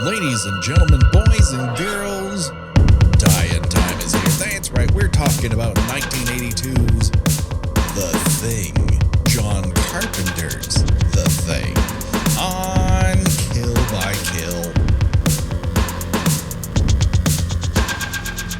Ladies and gentlemen, boys and girls, Dying Time is here. That's right, we're talking about 1982's The Thing, John Carpenter's The Thing, on Kill by Kill.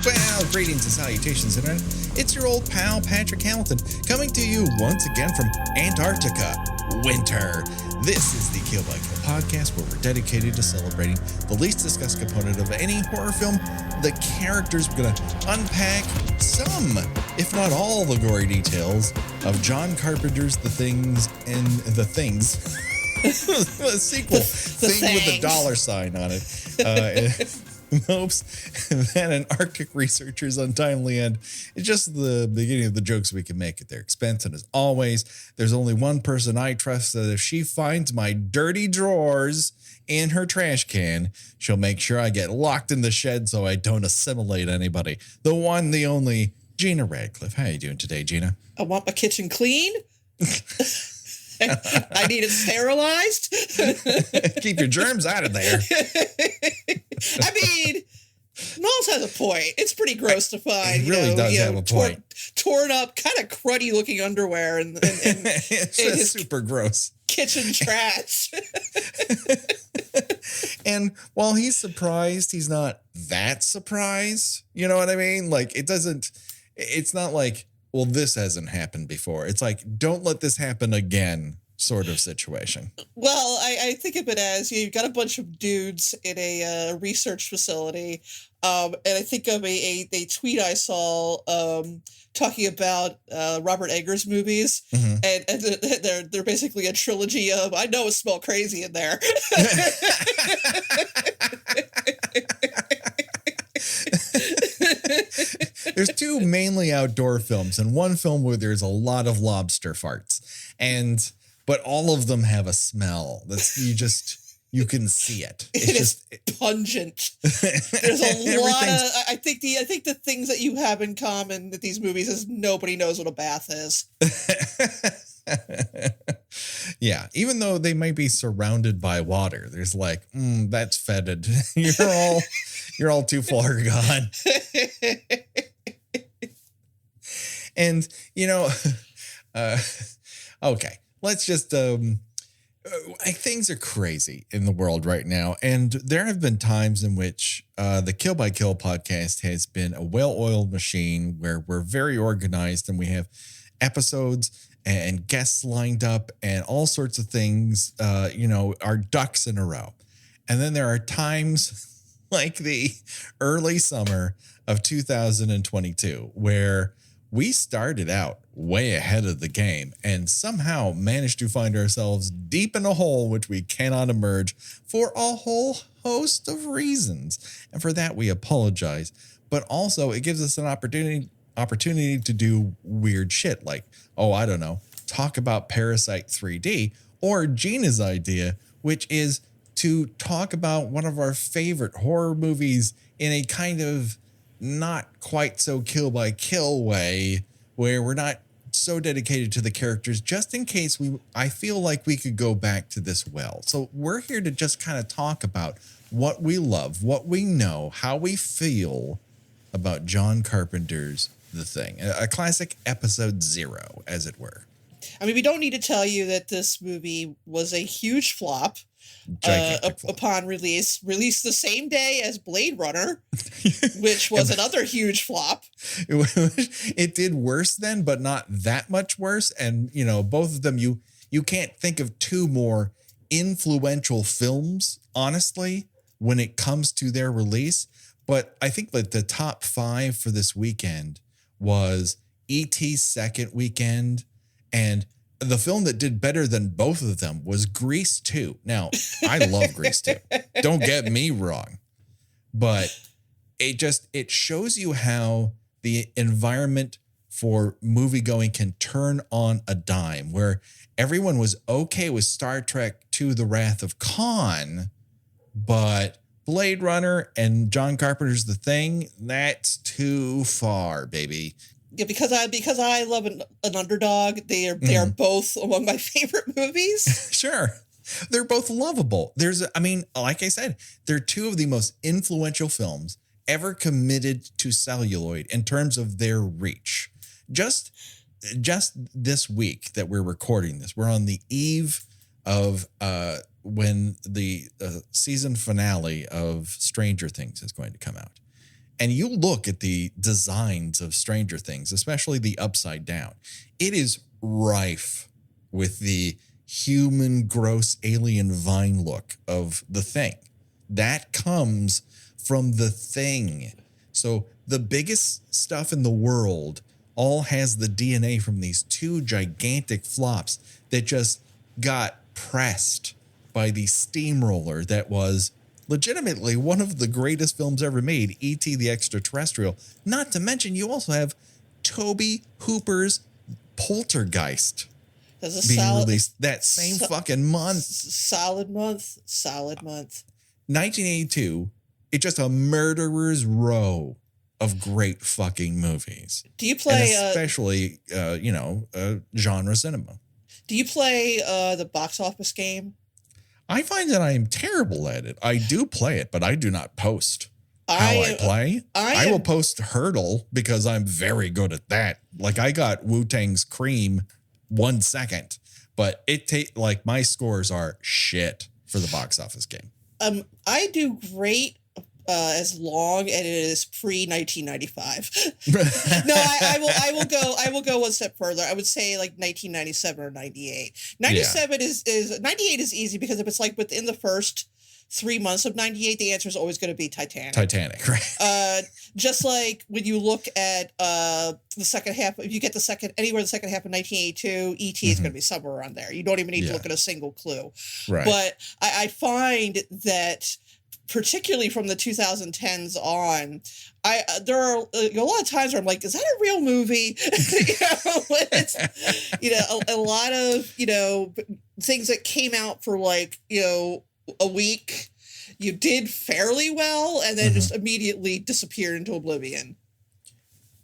Well, greetings and salutations, Internet. It's your old pal, Patrick Hamilton, coming to you once again from Antarctica, winter. This is the Kill by Kill podcast, where we're dedicated to celebrating the least discussed component of any horror film, the characters. We're going to unpack some, if not all, the gory details of John Carpenter's The Things and The Things. A sequel, thing with a dollar sign on it. Hopes that an Arctic researcher's untimely end is just the beginning of the jokes we can make at their expense. And as always, there's only one person I trust that if she finds my dirty drawers in her trash can, she'll make sure I get locked in the shed so I don't assimilate anybody. The one, the only, Gina Radcliffe. How are you doing today, Gina? I want my kitchen clean. I need it sterilized. Keep your germs out of there. I mean, Knowles has a point. It's pretty gross to find. It really does have a point. Torn up, kind of cruddy looking underwear and it's just super gross. Kitchen trash. And while he's surprised, he's not that surprised. You know what I mean? Like, it's not like, well, this hasn't happened before. It's like, don't let this happen again sort of situation. Well, I think of it as you've got a bunch of dudes in a research facility. And I think of a tweet I saw talking about Robert Eggers movies. Mm-hmm. And they're basically a trilogy of, I know it smells crazy in there. There's two mainly outdoor films and one film where there's a lot of lobster farts, but all of them have a smell that's you can see it. It's just pungent. There's a lot of, I think the things that you have in common with these movies is nobody knows what a bath is. Yeah, even though they might be surrounded by water, there's like, that's fetid. You're all too far gone. And, okay, let's just, things are crazy in the world right now. And there have been times in which the Kill by Kill podcast has been a well-oiled machine where we're very organized and we have episodes and guests lined up and all sorts of things, our ducks in a row. And then there are times like the early summer of 2022 where we started out way ahead of the game and somehow managed to find ourselves deep in a hole which we cannot emerge for a whole host of reasons. And for that, we apologize. But also, it gives us an opportunity to do weird shit like, talk about Parasite 3D, or Gina's idea, which is to talk about one of our favorite horror movies in a kind of not quite so kill by kill way, where we're not so dedicated to the characters, just in case I feel like we could go back to this well. So we're here to just kind of talk about what we love, what we know, how we feel about John Carpenter's The Thing, a classic episode 0, as it were. I mean, we don't need to tell you that this movie was a huge flop. Upon released the same day as Blade Runner, which was another huge flop. It did worse then, but not that much worse. And, both of them, you can't think of two more influential films, honestly, when it comes to their release. But I think that the top 5 for this weekend was E.T.'s second weekend, and the film that did better than both of them was Grease 2. Now, I love Grease 2. Don't get me wrong. But it shows you how the environment for movie going can turn on a dime, where everyone was okay with Star Trek II: The Wrath of Khan, but Blade Runner and John Carpenter's The Thing, that's too far, baby. Yeah, because I love an underdog. They are both among my favorite movies. Sure. They're both lovable. Like I said, they're two of the most influential films ever committed to celluloid in terms of their reach. Just this week that we're recording this, we're on the eve of when the season finale of Stranger Things is going to come out. And you look at the designs of Stranger Things, especially the Upside Down. It is rife with the human, gross, alien vine look of The Thing. That comes from The Thing. So the biggest stuff in the world all has the DNA from these two gigantic flops that just got pressed by the steamroller that was legitimately one of the greatest films ever made, E.T. the Extraterrestrial. Not to mention, you also have Tobe Hooper's Poltergeist being released that same fucking month. Solid month. 1982, it's just a murderer's row of great fucking movies. Do you play... And especially, genre cinema. Do you play the box office game? I find that I am terrible at it. I do play it, but I do not post how I play. I will post Hurdle because I'm very good at that. Like I got Wu-Tang's Cream 1 second, but my scores are shit for the box office game. I do great as long as it is pre-1995. No, I will go one step further. I would say like 1997 or 98. 97 is 98 is easy because if it's like within the first 3 months of 98, the answer is always going to be Titanic. Titanic, right? Just like when you look at the second half, if you get the second half of 1982, E.T. is going to be somewhere around there. You don't even need to look at a single clue. Right. But I find that particularly from the 2010s on, there are a lot of times where I'm like, is that a real movie? A lot of, things that came out for like, a week, you did fairly well and then just immediately disappeared into oblivion.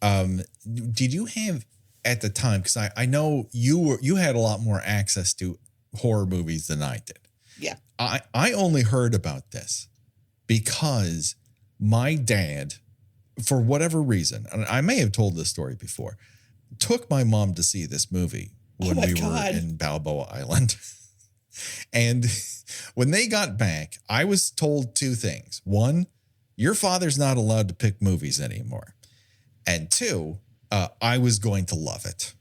Did you have at the time, because I know you had a lot more access to horror movies than I did. Yeah. I only heard about this because my dad, for whatever reason, and I may have told this story before, took my mom to see this movie when we were in Balboa Island. And when they got back, I was told two things. One, your father's not allowed to pick movies anymore. And two, I was going to love it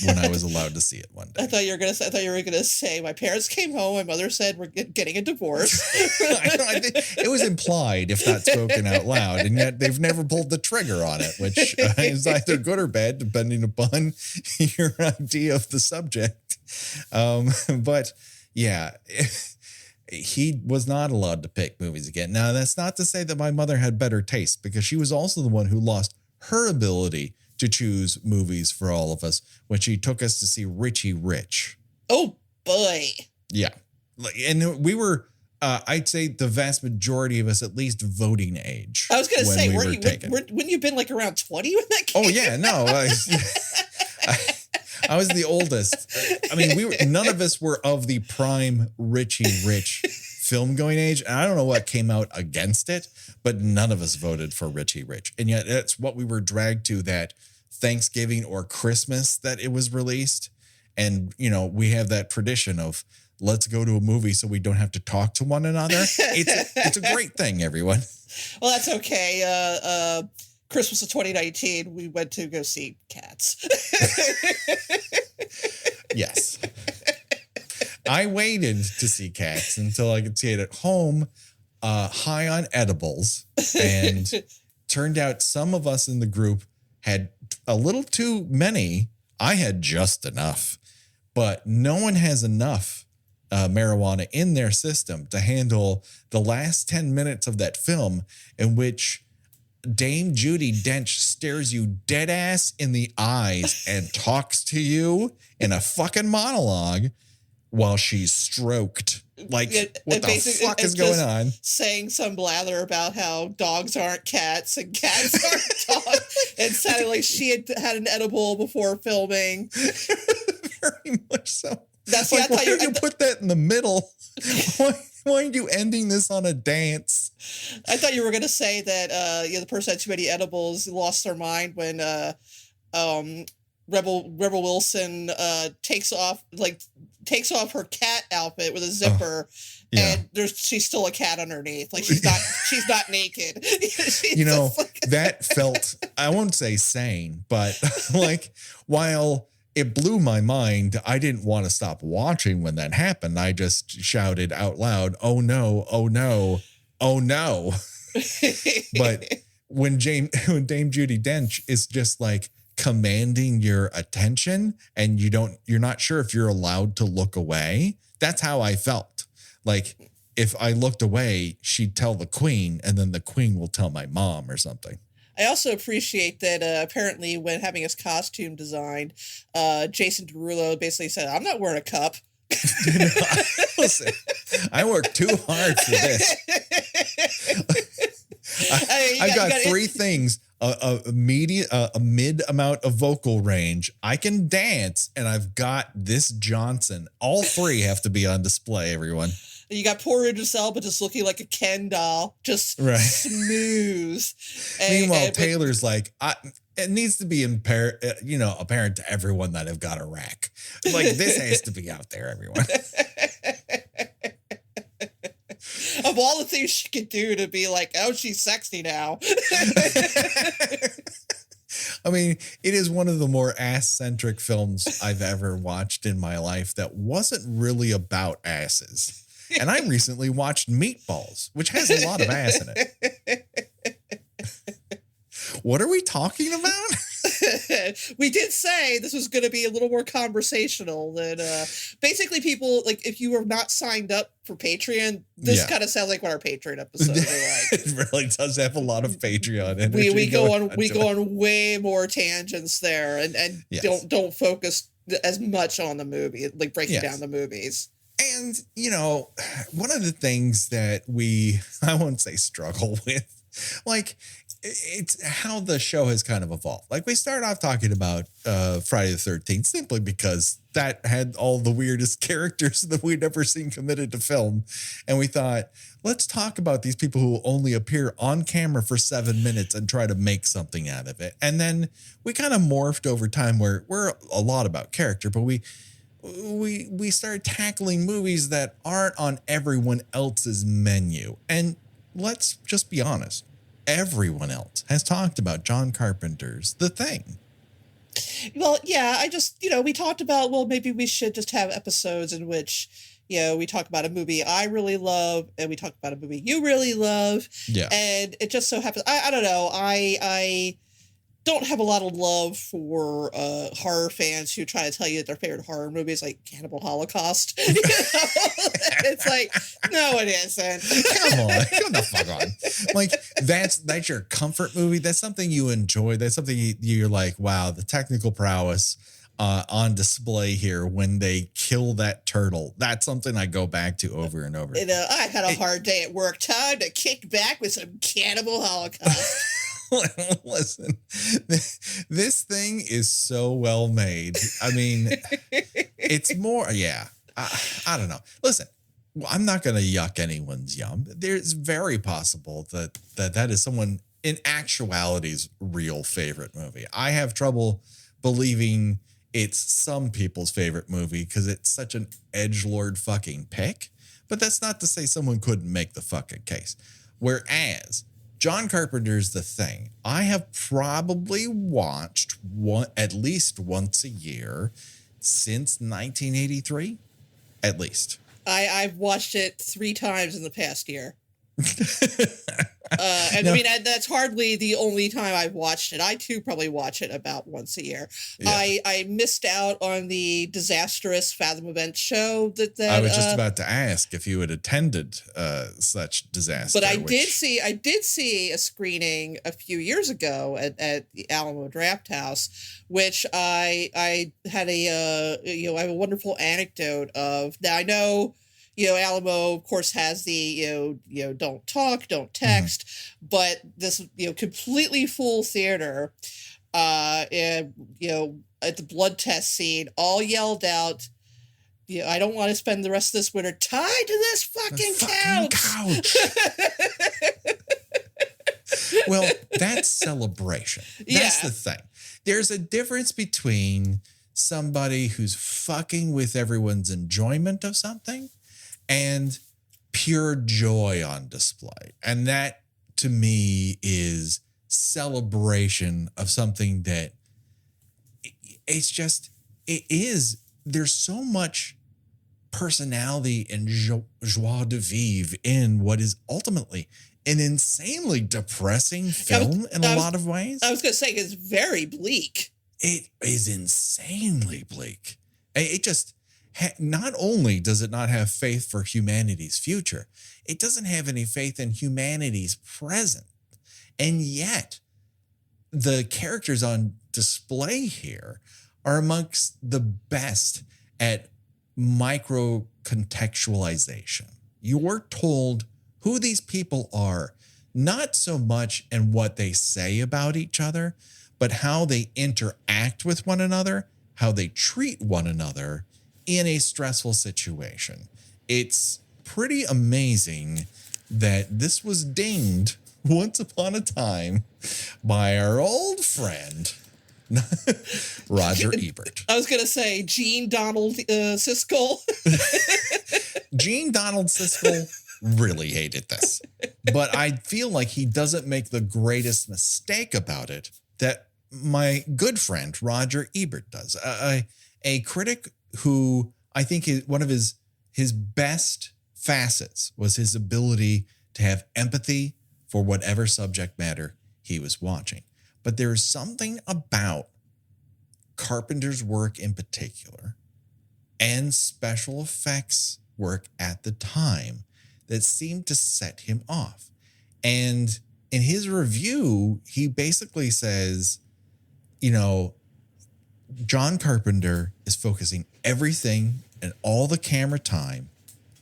when I was allowed to see it one day. I thought you were gonna say my parents came home. My mother said we're getting a divorce. I think it was implied, if not spoken out loud, and yet they've never pulled the trigger on it, which is either good or bad depending upon your idea of the subject. But yeah, he was not allowed to pick movies again. Now, that's not to say that my mother had better taste, because she was also the one who lost her ability to choose movies for all of us when she took us to see Richie Rich. Oh, boy. Yeah. And we were, I'd say the vast majority of us at least voting age. I was going to say, wouldn't you been like around 20 when that came? Oh, yeah, no. I was the oldest. I mean, none of us were of the prime Richie Rich film going age. And I don't know what came out against it, but none of us voted for Richie Rich. And yet that's what we were dragged to that Thanksgiving or Christmas that it was released. And, we have that tradition of let's go to a movie so we don't have to talk to one another. It's a great thing, everyone. Well, that's okay. Christmas of 2019, we went to go see Cats. Yes. I waited to see Cats until I could see it at home, high on edibles. And turned out some of us in the group had a little too many. I had just enough. But no one has enough marijuana in their system to handle the last 10 minutes of that film in which Dame Judi Dench stares you dead ass in the eyes and talks to you in a fucking monologue while she's stroked. Like, what the fuck is going on? Saying some blather about how dogs aren't cats and cats aren't dogs. And sounded like she had an edible before filming. Very much so. That's like, why did you put that in the middle? Why are you ending this on a dance? I thought you were going to say that the person had too many edibles, lost their mind when Rebel Wilson takes off her cat outfit with a zipper, and she's still a cat underneath. Like she's not naked. That felt, I won't say sane, but like while it blew my mind, I didn't want to stop watching when that happened. I just shouted out loud, "Oh no, oh no, oh no." But when Dame Judi Dench is just like commanding your attention and you're not sure if you're allowed to look away, that's how I felt. Like if I looked away, she'd tell the queen and then the queen will tell my mom or something. I also appreciate that apparently when having his costume designed, Jason Derulo basically said, "I'm not wearing a cup." Listen, I worked too hard for this. I've got three things: a mid amount of vocal range. I can dance, and I've got this Johnson. All three have to be on display. Everyone. You got poor Idris Elba just looking like a Ken doll, just smooth. Meanwhile, Taylor's like, it needs to be apparent to everyone that I've got a rack. Like this has to be out there, everyone. Of all the things she could do to be like, oh, she's sexy now. I mean, it is one of the more ass-centric films I've ever watched in my life that wasn't really about asses. And I recently watched Meatballs, which has a lot of ass in it. What are we talking about? We did say this was going to be a little more conversational than basically people, like if you are not signed up for Patreon, this kind of sounds like what our Patreon episodes are like. It really does have a lot of Patreon energy. We go on way more tangents there and don't focus as much on the movie, like breaking down the movies. And, one of the things that I won't say struggle with, like, it's how the show has kind of evolved. Like, we started off talking about Friday the 13th simply because that had all the weirdest characters that we'd ever seen committed to film. And we thought, let's talk about these people who only appear on camera for 7 minutes and try to make something out of it. And then we kind of morphed over time where we're a lot about character, but we started tackling movies that aren't on everyone else's menu. And let's just be honest. Everyone else has talked about John Carpenter's The Thing. Well, yeah, I just, we talked about, well, maybe we should just have episodes in which, we talk about a movie I really love and we talk about a movie you really love. Yeah. And it just so happens, I don't know, I don't have a lot of love for horror fans who try to tell you that their favorite horror movie is like Cannibal Holocaust. It's like, no, it isn't. Come on, come the fuck on. Like that's your comfort movie. That's something you enjoy. That's something you're like, wow, the technical prowess on display here when they kill that turtle. That's something I go back to over and over. I had a hard day at work. Time to kick back with some Cannibal Holocaust. Listen, this thing is so well made. I mean, it's more, I don't know. Listen, I'm not going to yuck anyone's yum. There's very possible that is someone in actuality's real favorite movie. I have trouble believing it's some people's favorite movie because it's such an edgelord fucking pick. But that's not to say someone couldn't make the fucking case. Whereas John Carpenter's The Thing, I have probably watched at least once a year since 1983, at least. I've watched it 3 times in the past year. I mean, that's hardly the only time I've watched it. I too probably watch it about once a year. Yeah. I missed out on the disastrous Fathom Events show that I was just about to ask if you had attended such disaster. But I did see a screening a few years ago at the Alamo Draft House, which I had I have a wonderful anecdote of. Now I know. Alamo, of course, has the, don't talk, don't text, but this, completely full theater, and, at the blood test scene, all yelled out, I don't want to spend the rest of this winter tied to this fucking couch. Well, that's celebration. That's the thing. There's a difference between somebody who's fucking with everyone's enjoyment of something and pure joy on display. And that, to me, is celebration of something that there's so much personality and joie de vivre in what is ultimately an insanely depressing film in a lot of ways. I was going to say it's very bleak. It is insanely bleak. It just, not only does it not have faith for humanity's future, it doesn't have any faith in humanity's present. And yet, the characters on display here are amongst the best at micro contextualization. You're told who these people are, not so much in what they say about each other, but how they interact with one another, how they treat one another in a stressful situation. It's pretty amazing that this was dinged once upon a time by our old friend, Roger Ebert. I was going to say Gene Donald Siskel. Gene Donald Siskel really hated this, but I feel like he doesn't make the greatest mistake about it that my good friend Roger Ebert does. A critic who I think is one of his best facets was his ability to have empathy for whatever subject matter he was watching. But there's something about Carpenter's work in particular and special effects work at the time that seemed to set him off. And in his review, he basically says, John Carpenter is focusing everything and all the camera time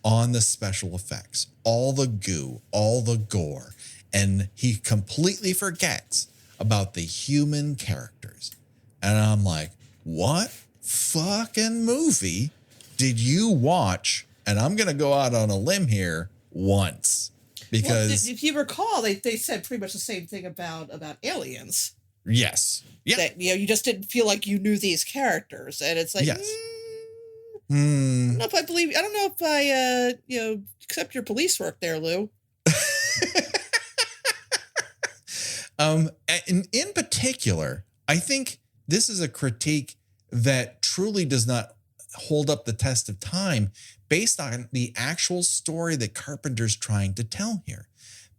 on the special effects, all the goo, all the gore. And he completely forgets about the human characters. And I'm like, what fucking movie did you watch? And I'm going to go out on a limb here once. Because if you recall, they said pretty much the same thing about Aliens. Yes. Yeah. That, you just didn't feel like you knew these characters. And it's like, yes. I don't know if I accept your police work there, Lou. In particular, I think this is a critique that truly does not hold up the test of time based on the actual story that Carpenter's trying to tell here.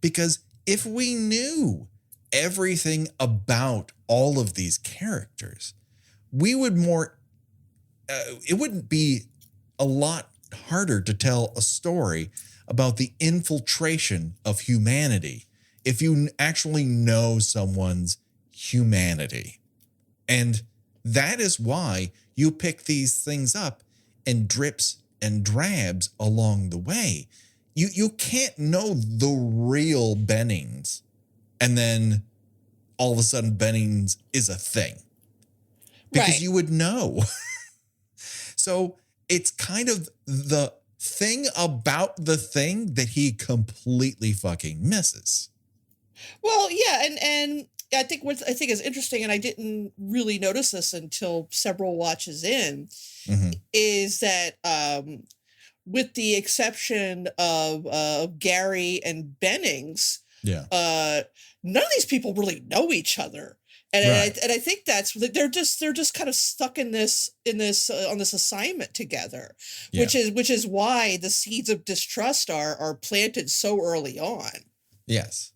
Because if we knew everything about all of these characters, we would it wouldn't be a lot harder to tell a story about the infiltration of humanity if you actually know someone's humanity. And that is why you pick these things up in drips and drabs along the way. You can't know the real Bennings and then all of a sudden Bennings is a thing. Because you would know. So it's kind of the thing about the thing that he completely fucking misses. Well, yeah, and I think what I think is interesting, and I didn't really notice this until several watches in, is that with the exception of Gary and Bennings, none of these people really know each other. And I think that's they're just kind of stuck on this assignment together, which is why the seeds of distrust are planted so early on. Yes,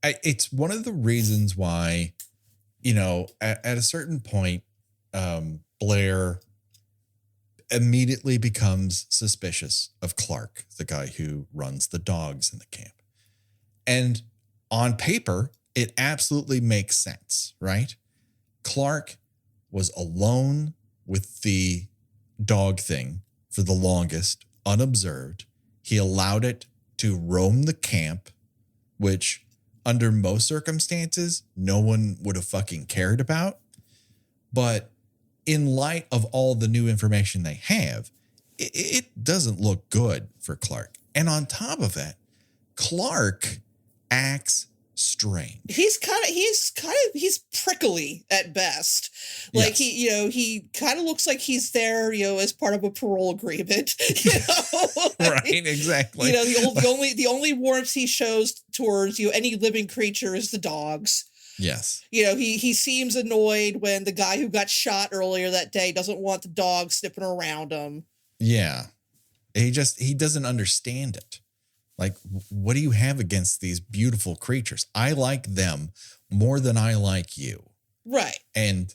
it's one of the reasons why, at a certain point, Blair immediately becomes suspicious of Clark, the guy who runs the dogs in the camp, and on paper, it absolutely makes sense, right? Clark was alone with the dog thing for the longest, unobserved. He allowed it to roam the camp, which under most circumstances, no one would have fucking cared about. But in light of all the new information they have, it doesn't look good for Clark. And on top of that, Clark acts strange. He's prickly at best. Like Yes. he kind of looks like he's there, as part of a parole agreement. Right, exactly. The only warmth he shows towards any living creature is the dogs. Yes. He seems annoyed when the guy who got shot earlier that day doesn't want the dog sniffing around him. Yeah. He doesn't understand it. Like, what do you have against these beautiful creatures? I like them more than I like you. Right. And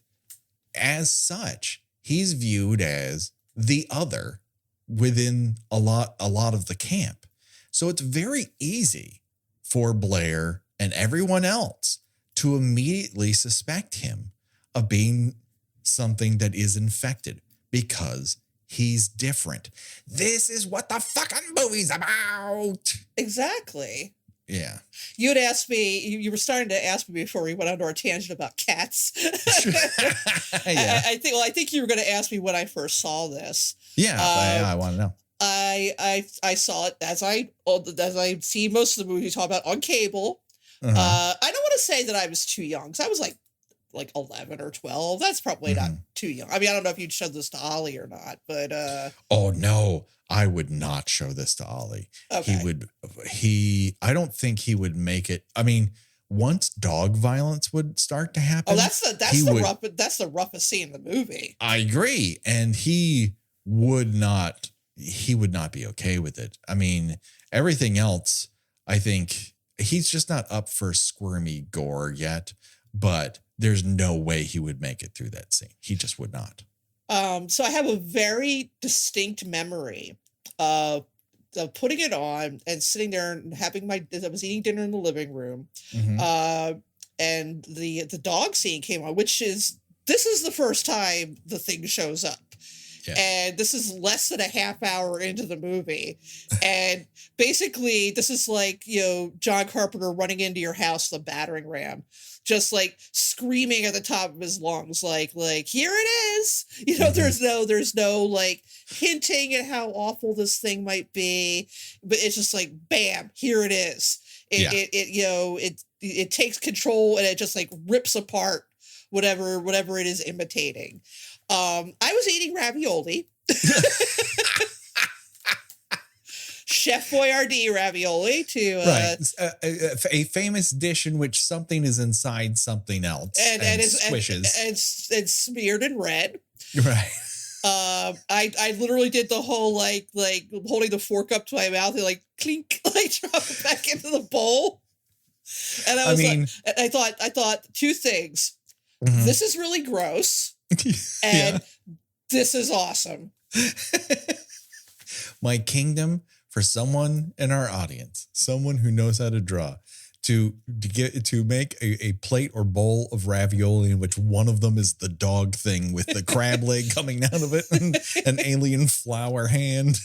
as such, he's viewed as the other within a lot of the camp. So it's very easy for Blair and everyone else to immediately suspect him of being something that is infected because he's different. This is what the fucking movie's about. Exactly. Yeah. You had asked me, you were starting to ask me before we went onto our tangent about cats. Yeah. I think you were going to ask me when I first saw this. Yeah, I want to know. I saw it as I see most of the movies you talk about on cable. Uh-huh. I don't want to say that I was too young, because I was like 11 or 12. That's probably not too young. I mean, I don't know if you'd show this to Ollie or not, but oh no, I would not show this to Ollie. Okay. I don't think he would make it. I mean, once dog violence would start to happen. Oh, that's the roughest scene in the movie. I agree. And he would not be okay with it. I mean, everything else, I think he's just not up for squirmy gore yet, but there's no way he would make it through that scene. He just would not. So I have a very distinct memory of putting it on and sitting there and I was eating dinner in the living room. Mm-hmm. And the dog scene came on, this is the first time the thing shows up. Yeah. And this is less than a half hour into the movie. And basically this is like, John Carpenter running into your house with a battering ram, just like screaming at the top of his lungs, like here it is. There's no like hinting at how awful this thing might be, but it's just like, bam, here it is. It takes control and it just like rips apart whatever it is imitating. I was eating ravioli. Chef Boyardee ravioli right. A famous dish in which something is inside something else and squishes and smeared in red. Right. I literally did the whole like holding the fork up to my mouth and like clink, like drop it back into the bowl. And I thought two things. Mm-hmm. This is really gross. And this is awesome. My kingdom, for someone in our audience, someone who knows how to draw, to make a plate or bowl of ravioli in which one of them is the dog thing with the crab leg coming out of it and an alien flower hand.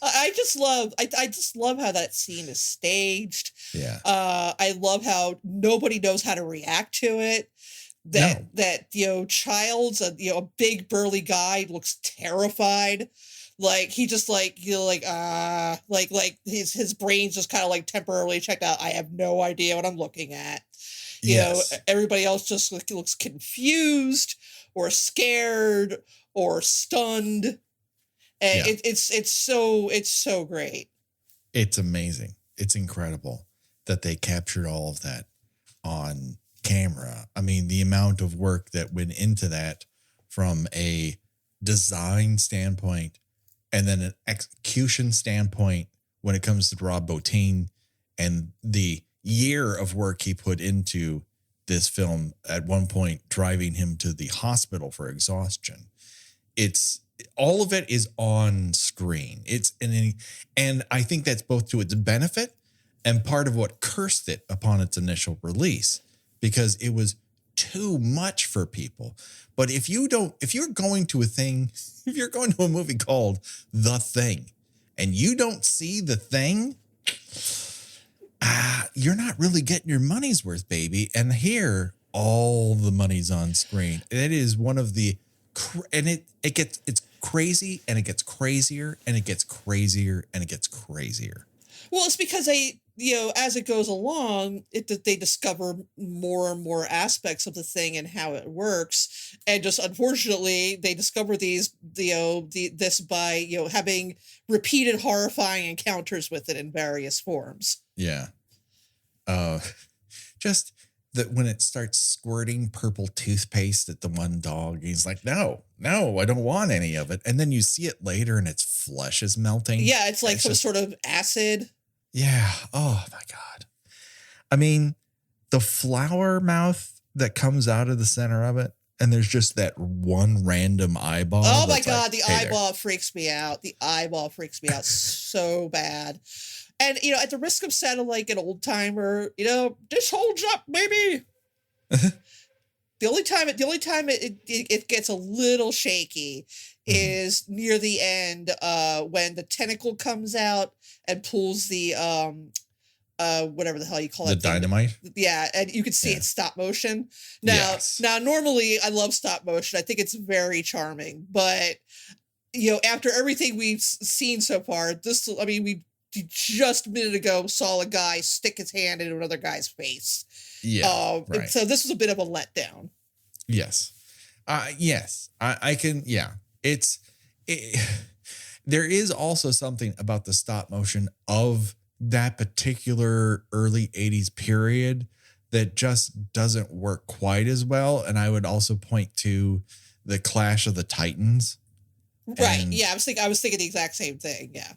I just love how that scene is staged. Yeah. I love how nobody knows how to react to it. Child's a big burly guy, looks terrified. Like he just his brain's just kind of like temporarily checked out. I have no idea what I'm looking at. Everybody else just looks confused or scared or stunned. And it's so great. It's amazing. It's incredible that they captured all of that on camera. I mean, the amount of work that went into that from a design standpoint and then an execution standpoint when it comes to Rob Bottin and the year of work he put into this film, at one point driving him to the hospital for exhaustion. It's all of it is on screen. And I think that's both to its benefit and part of what cursed it upon its initial release, because it was too much for people. But if you're going to a movie called The Thing and you don't see The Thing, you're not really getting your money's worth, baby. And here, all the money's on screen. It is one of the, and it's crazy, and it gets crazier, and it gets crazier, and it gets crazier. Well, it's because they, as it goes along, they discover more and more aspects of the thing and how it works, and just unfortunately, they discover this by having repeated horrifying encounters with it in various forms. Yeah. Just that when it starts squirting purple toothpaste at the one dog, he's like, no, I don't want any of it. And then you see it later and its flesh is melting. Yeah, it's like some sort of acid. Yeah. Oh my God. I mean, the flower mouth that comes out of the center of it, and there's just that one random eyeball. Oh my God, the eyeball freaks me out. The eyeball freaks me out so bad. And, at the risk of sounding like an old timer, this holds up, baby. The only time it gets a little shaky is near the end, when the tentacle comes out and pulls the whatever the hell you call it, the dynamite. Yeah, and you can see it stop motion. Now, normally I love stop motion. I think it's very charming, but after everything we've seen so far, we just a minute ago saw a guy stick his hand into another guy's face. Yeah. Right. So this was a bit of a letdown. Yes. Yes. I can. Yeah. There is also something about the stop motion of that particular early 80s period that just doesn't work quite as well. And I would also point to the Clash of the Titans. Right. Yeah. I was thinking the exact same thing. Yeah.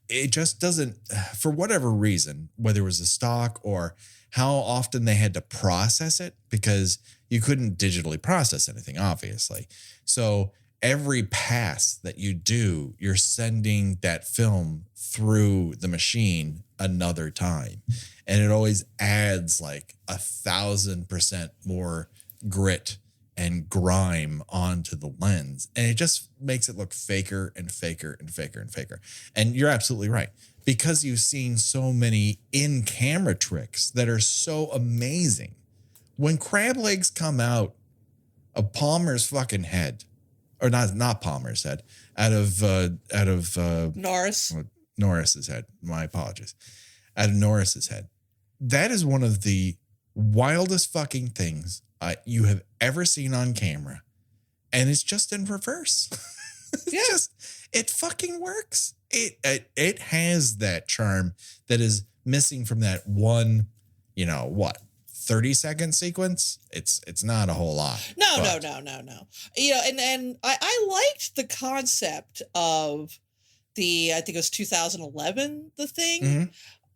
It just doesn't, for whatever reason, whether it was the stock or how often they had to process it, because you couldn't digitally process anything, obviously. So every pass that you do, you're sending that film through the machine another time. And it always adds like 1,000% more grit and grime onto the lens. And it just makes it look faker and faker and faker and faker. And you're absolutely right. Because you've seen so many in-camera tricks that are so amazing. When crab legs come out of Palmer's fucking head, or not Palmer's head, out of Norris's head. My apologies. Out of Norris's head. That is one of the wildest fucking things you have ever seen on camera, and it's just in reverse. It fucking works. It has that charm that is missing from that one, 30-second sequence. It's not a whole lot. No. And I liked the concept of I think it was 2011, the thing. Mm-hmm.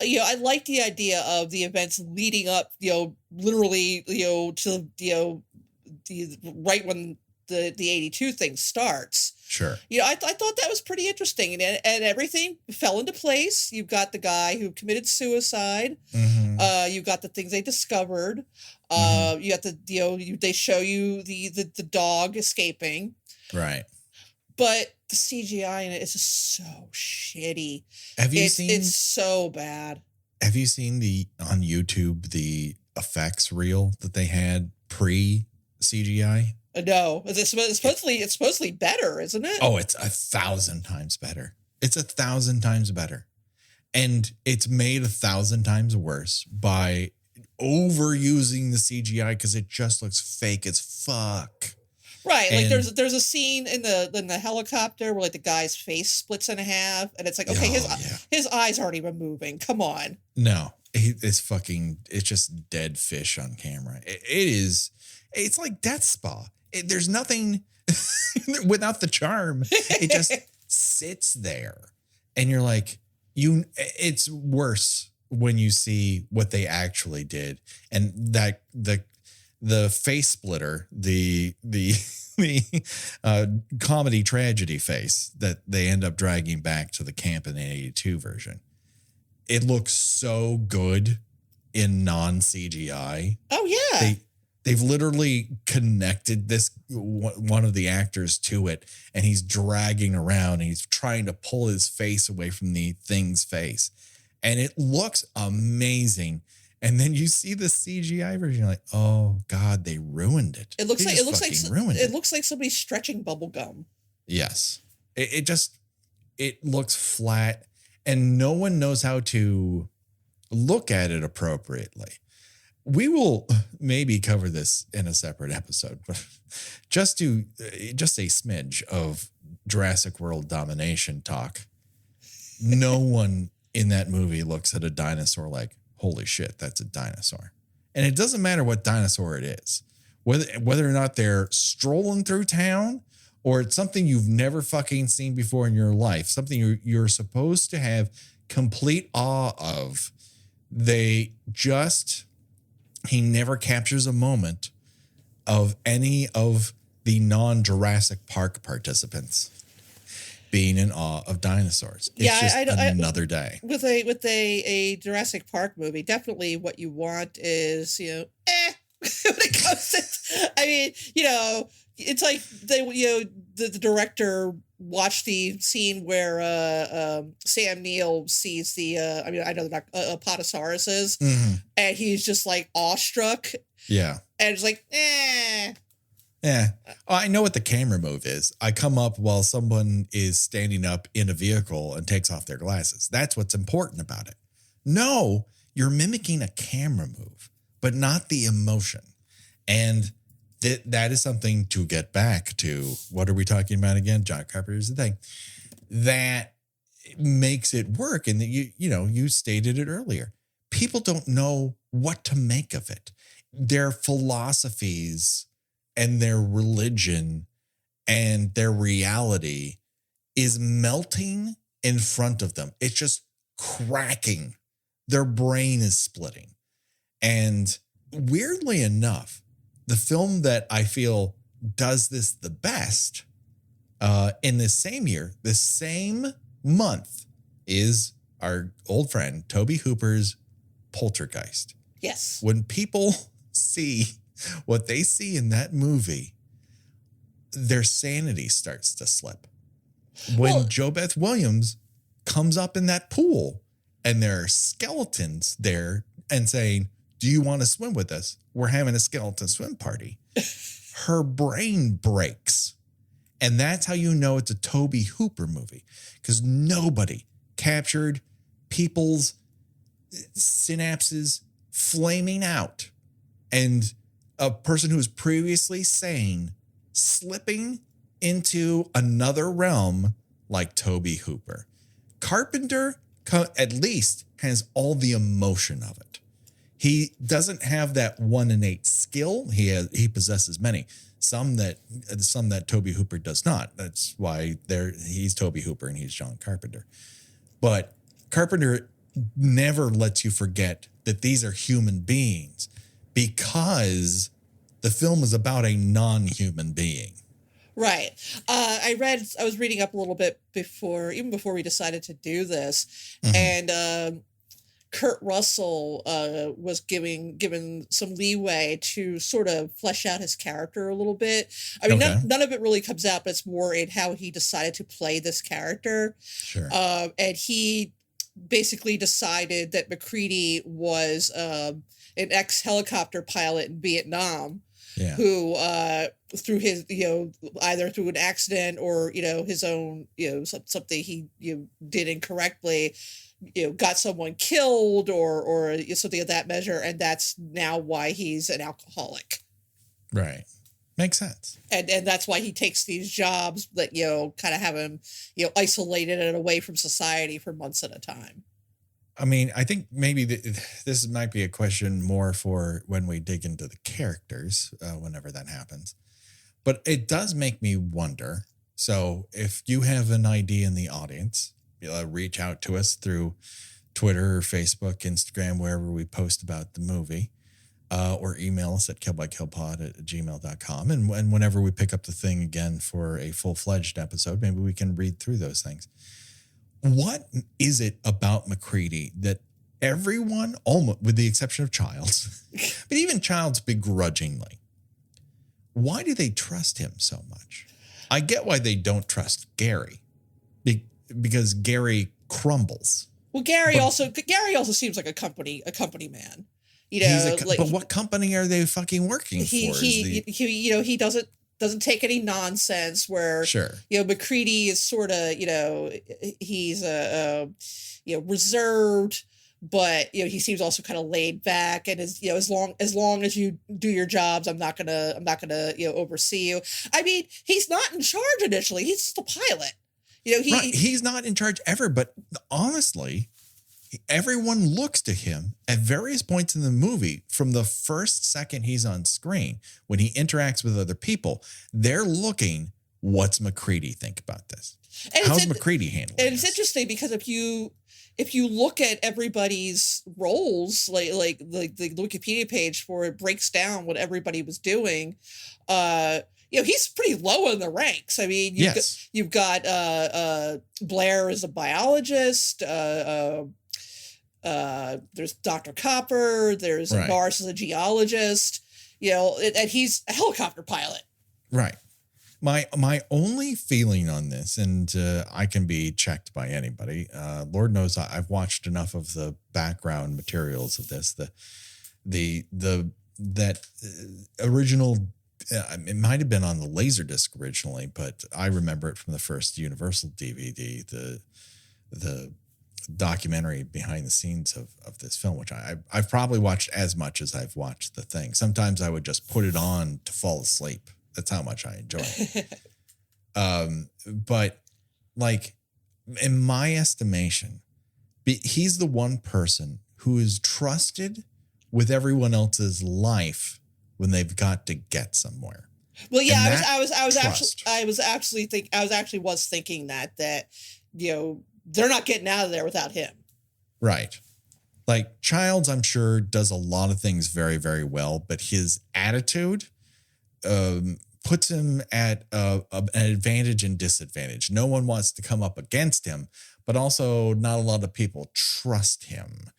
I like the idea of the events leading up, literally, to, right when the 82 thing starts. Sure. I thought that was pretty interesting, and everything fell into place. You've got the guy who committed suicide. Mm-hmm. You got the things they discovered. Mm-hmm. You got they show you the dog escaping. Right. But the CGI in it is just so shitty. Have you seen? It's so bad. Have you seen on YouTube the effects reel that they had pre CGI? No, it's supposedly better, isn't it? Oh, it's 1,000 times better. It's 1,000 times better, and it's made 1,000 times worse by overusing the CGI because it just looks fake as fuck. Right, like there's a scene in the helicopter where like the guy's face splits in half, and it's like, okay, his eyes aren't even moving. Come on. No, it's just dead fish on camera. It's like Death Spa. There's nothing without the charm. It just sits there, and you're like, it's worse when you see what they actually did, and that the face splitter, the comedy tragedy face that they end up dragging back to the camp in the 82 version. It looks so good in non-CGI. Oh yeah. They've literally connected this one of the actors to it, and he's dragging around and he's trying to pull his face away from the thing's face. And it looks amazing. And then you see the CGI version, you're like, oh God, they ruined it. It looks like somebody's stretching bubble gum. Yes. It looks flat, and no one knows how to look at it appropriately. We will maybe cover this in a separate episode, but just a smidge of Jurassic World domination talk. No one in that movie looks at a dinosaur like, holy shit, that's a dinosaur. And it doesn't matter what dinosaur it is, whether or not they're strolling through town or it's something you've never fucking seen before in your life, something you're supposed to have complete awe of. He never captures a moment of any of the non-Jurassic Park participants being in awe of dinosaurs. It's just another day. With a Jurassic Park movie, definitely what you want is, when it comes to, I mean, it's like the director watched the scene where Sam Neill sees I know they're not Apatosauruses, and he's just like awestruck. Yeah. And it's like, Yeah. Oh, I know what the camera move is. I come up while someone is standing up in a vehicle and takes off their glasses. That's what's important about it. No, you're mimicking a camera move, but not the emotion. And that is something to get back to. What are we talking about again? John Carpenter's the thing that makes it work. And you stated it earlier. People don't know what to make of it. Their philosophies and their religion and their reality is melting in front of them. It's just cracking. Their brain is splitting. And weirdly enough, the film that I feel does this the best in this same year, the same month, is our old friend Tobe Hooper's Poltergeist. Yes. When people see what they see in that movie, their sanity starts to slip. When JoBeth Williams comes up in that pool and there are skeletons there and saying, do you want to swim with us? We're having a skeleton swim party. Her brain breaks. And that's how you know it's a Tobe Hooper movie, because nobody captured people's synapses flaming out and a person who was previously sane slipping into another realm like Tobe Hooper. Carpenter at least has all the emotion of it. He doesn't have that one innate skill. He possesses many. Some that Tobe Hooper does not. That's why he's Tobe Hooper and he's John Carpenter. But Carpenter never lets you forget that these are human beings, because the film is about a non-human being. Right. I was reading up a little bit before we decided to do this, and Kurt Russell was given some leeway to sort of flesh out his character a little bit. I mean, none of it really comes out, but it's more in how he decided to play this character. Sure. And he basically decided that MacCready was an ex-helicopter pilot in Vietnam, who through his either through an accident or his own something he did incorrectly, got someone killed or something of that measure, and that's now why he's an alcoholic. Right. Makes sense. And that's why he takes these jobs that, kind of have him, isolated and away from society for months at a time. I mean, I think maybe this might be a question more for when we dig into the characters, whenever that happens. But it does make me wonder. So if you have an idea in the audience, reach out to us through Twitter or Facebook, Instagram, wherever we post about the movie. Or email us at killbykillpod@gmail.com. And whenever we pick up the thing again for a full-fledged episode, maybe we can read through those things. What is it about MacCready that everyone, almost with the exception of Childs, but even Childs begrudgingly, why do they trust him so much? I get why they don't trust Gary, because Gary crumbles. Well, Gary also seems like a company man. But what company are they fucking working for? He doesn't doesn't take any nonsense. Where Sure. MacCready is sort of he's reserved, but he seems also kind of laid back, and is as long as you do your jobs, I'm not gonna oversee you. I mean, he's not in charge initially. He's just a pilot. He's not in charge ever, but honestly, everyone looks to him at various points in the movie. From the first second he's on screen, when he interacts with other people, they're looking, what's MacCready think about this? And how's MacCready handling And it's this? interesting because if you look at everybody's roles, like the Wikipedia page for it breaks down what everybody was doing, he's pretty low in the ranks. I mean, you've got Blair as a biologist, there's Dr. Copper, there's Norris as a geologist, and he's a helicopter pilot. Right. My only feeling on this, and I can be checked by anybody. Lord knows I've watched enough of the background materials of this. That original. It might have been on the Laserdisc originally, but I remember it from the first Universal DVD. The documentary behind the scenes of this film, which I've probably watched as much as I've watched the thing. Sometimes I would just put it on to fall asleep. That's how much I enjoy it. But like, in my estimation, he's the one person who is trusted with everyone else's life when they've got to get somewhere. Well, yeah, I was actually thinking that they're not getting out of there without him. Right. Like Childs, I'm sure, does a lot of things very, very well, but his attitude puts him at an advantage and disadvantage. No one wants to come up against him, but also not a lot of people trust him.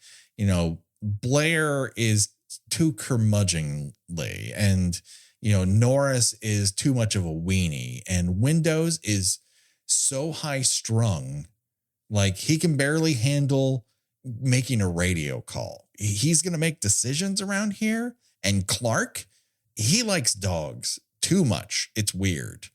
Blair is too curmudgeonly, and Norris is too much of a weenie, and Windows is so high strung, like he can barely handle making a radio call. He's going to make decisions around here. And Clark, he likes dogs too much. It's weird.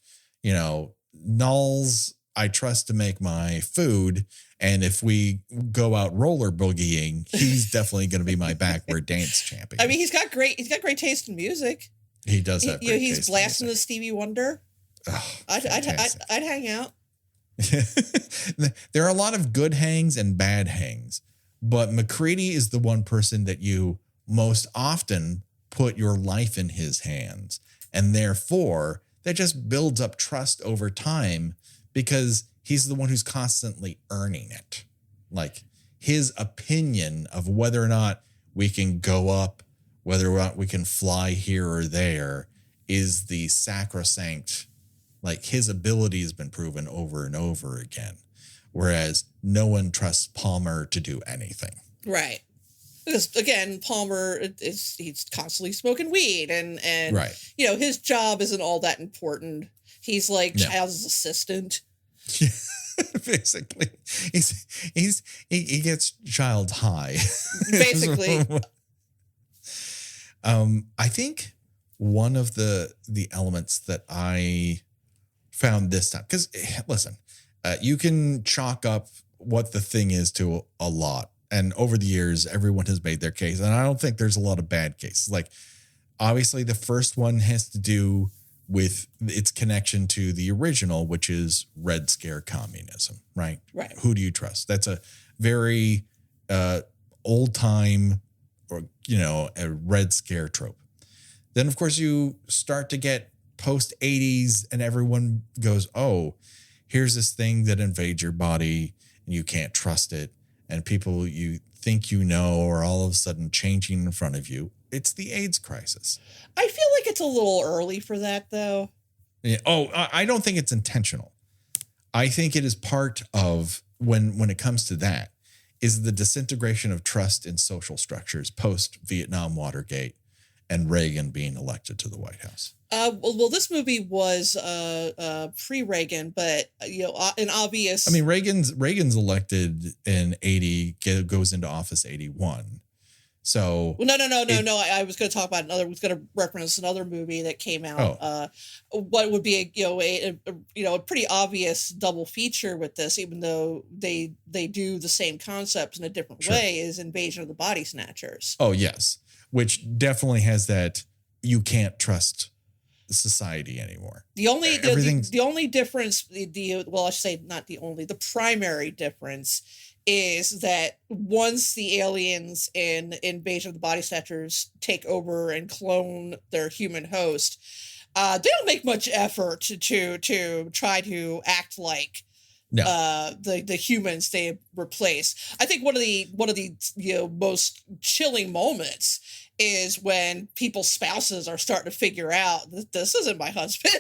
Nulls, I trust to make my food. And if we go out roller boogieing, he's definitely going to be my backward dance champion. I mean, he's got great taste in music. He does have great he's taste blasting the Stevie Wonder. Oh, I'd hang out. There are a lot of good hangs and bad hangs, but MacCready is the one person that you most often put your life in his hands. And therefore, that just builds up trust over time because he's the one who's constantly earning it. Like his opinion of whether or not we can go up, whether or not we can fly here or there is the sacrosanct. Like his ability has been proven over and over again. Whereas no one trusts Palmer to do anything. Right. Because again, Palmer he's constantly smoking weed and right. His job isn't all that important. He's like Child's assistant. Yeah, basically. He gets Child high. Basically. I think one of the elements that I found this time, because listen, you can chalk up what the thing is to a lot. And over the years, everyone has made their case. And I don't think there's a lot of bad cases. Like, obviously, the first one has to do with its connection to the original, which is Red Scare communism, right? Right. Who do you trust? That's a very old time, or, a Red Scare trope. Then, of course, you start to get post 80s and everyone goes, oh, here's this thing that invades your body and you can't trust it. And people you think are all of a sudden changing in front of you. It's the AIDS crisis. I feel like it's a little early for that, though. Yeah. Oh, I don't think it's intentional. I think it is part of, when it comes to that, is the disintegration of trust in social structures post-Vietnam Watergate and Reagan being elected to the White House. Well, this movie was pre-Reagan, but an obvious. I mean, Reagan's elected in 80, goes into office 81. So well, no. I was going to talk about another. Was going to reference another movie that came out. What would be a pretty obvious double feature with this, even though they do the same concepts in a different way, is Invasion of the Body Snatchers. Oh yes, which definitely has that. You can't trust society anymore. The only difference, well, I should say not the only, the primary difference is that once the aliens in Invasion of the Body Snatchers take over and clone their human host, they don't make much effort to try to act like the humans they replace. I think one of the most chilling moments is when people's spouses are starting to figure out this isn't my husband,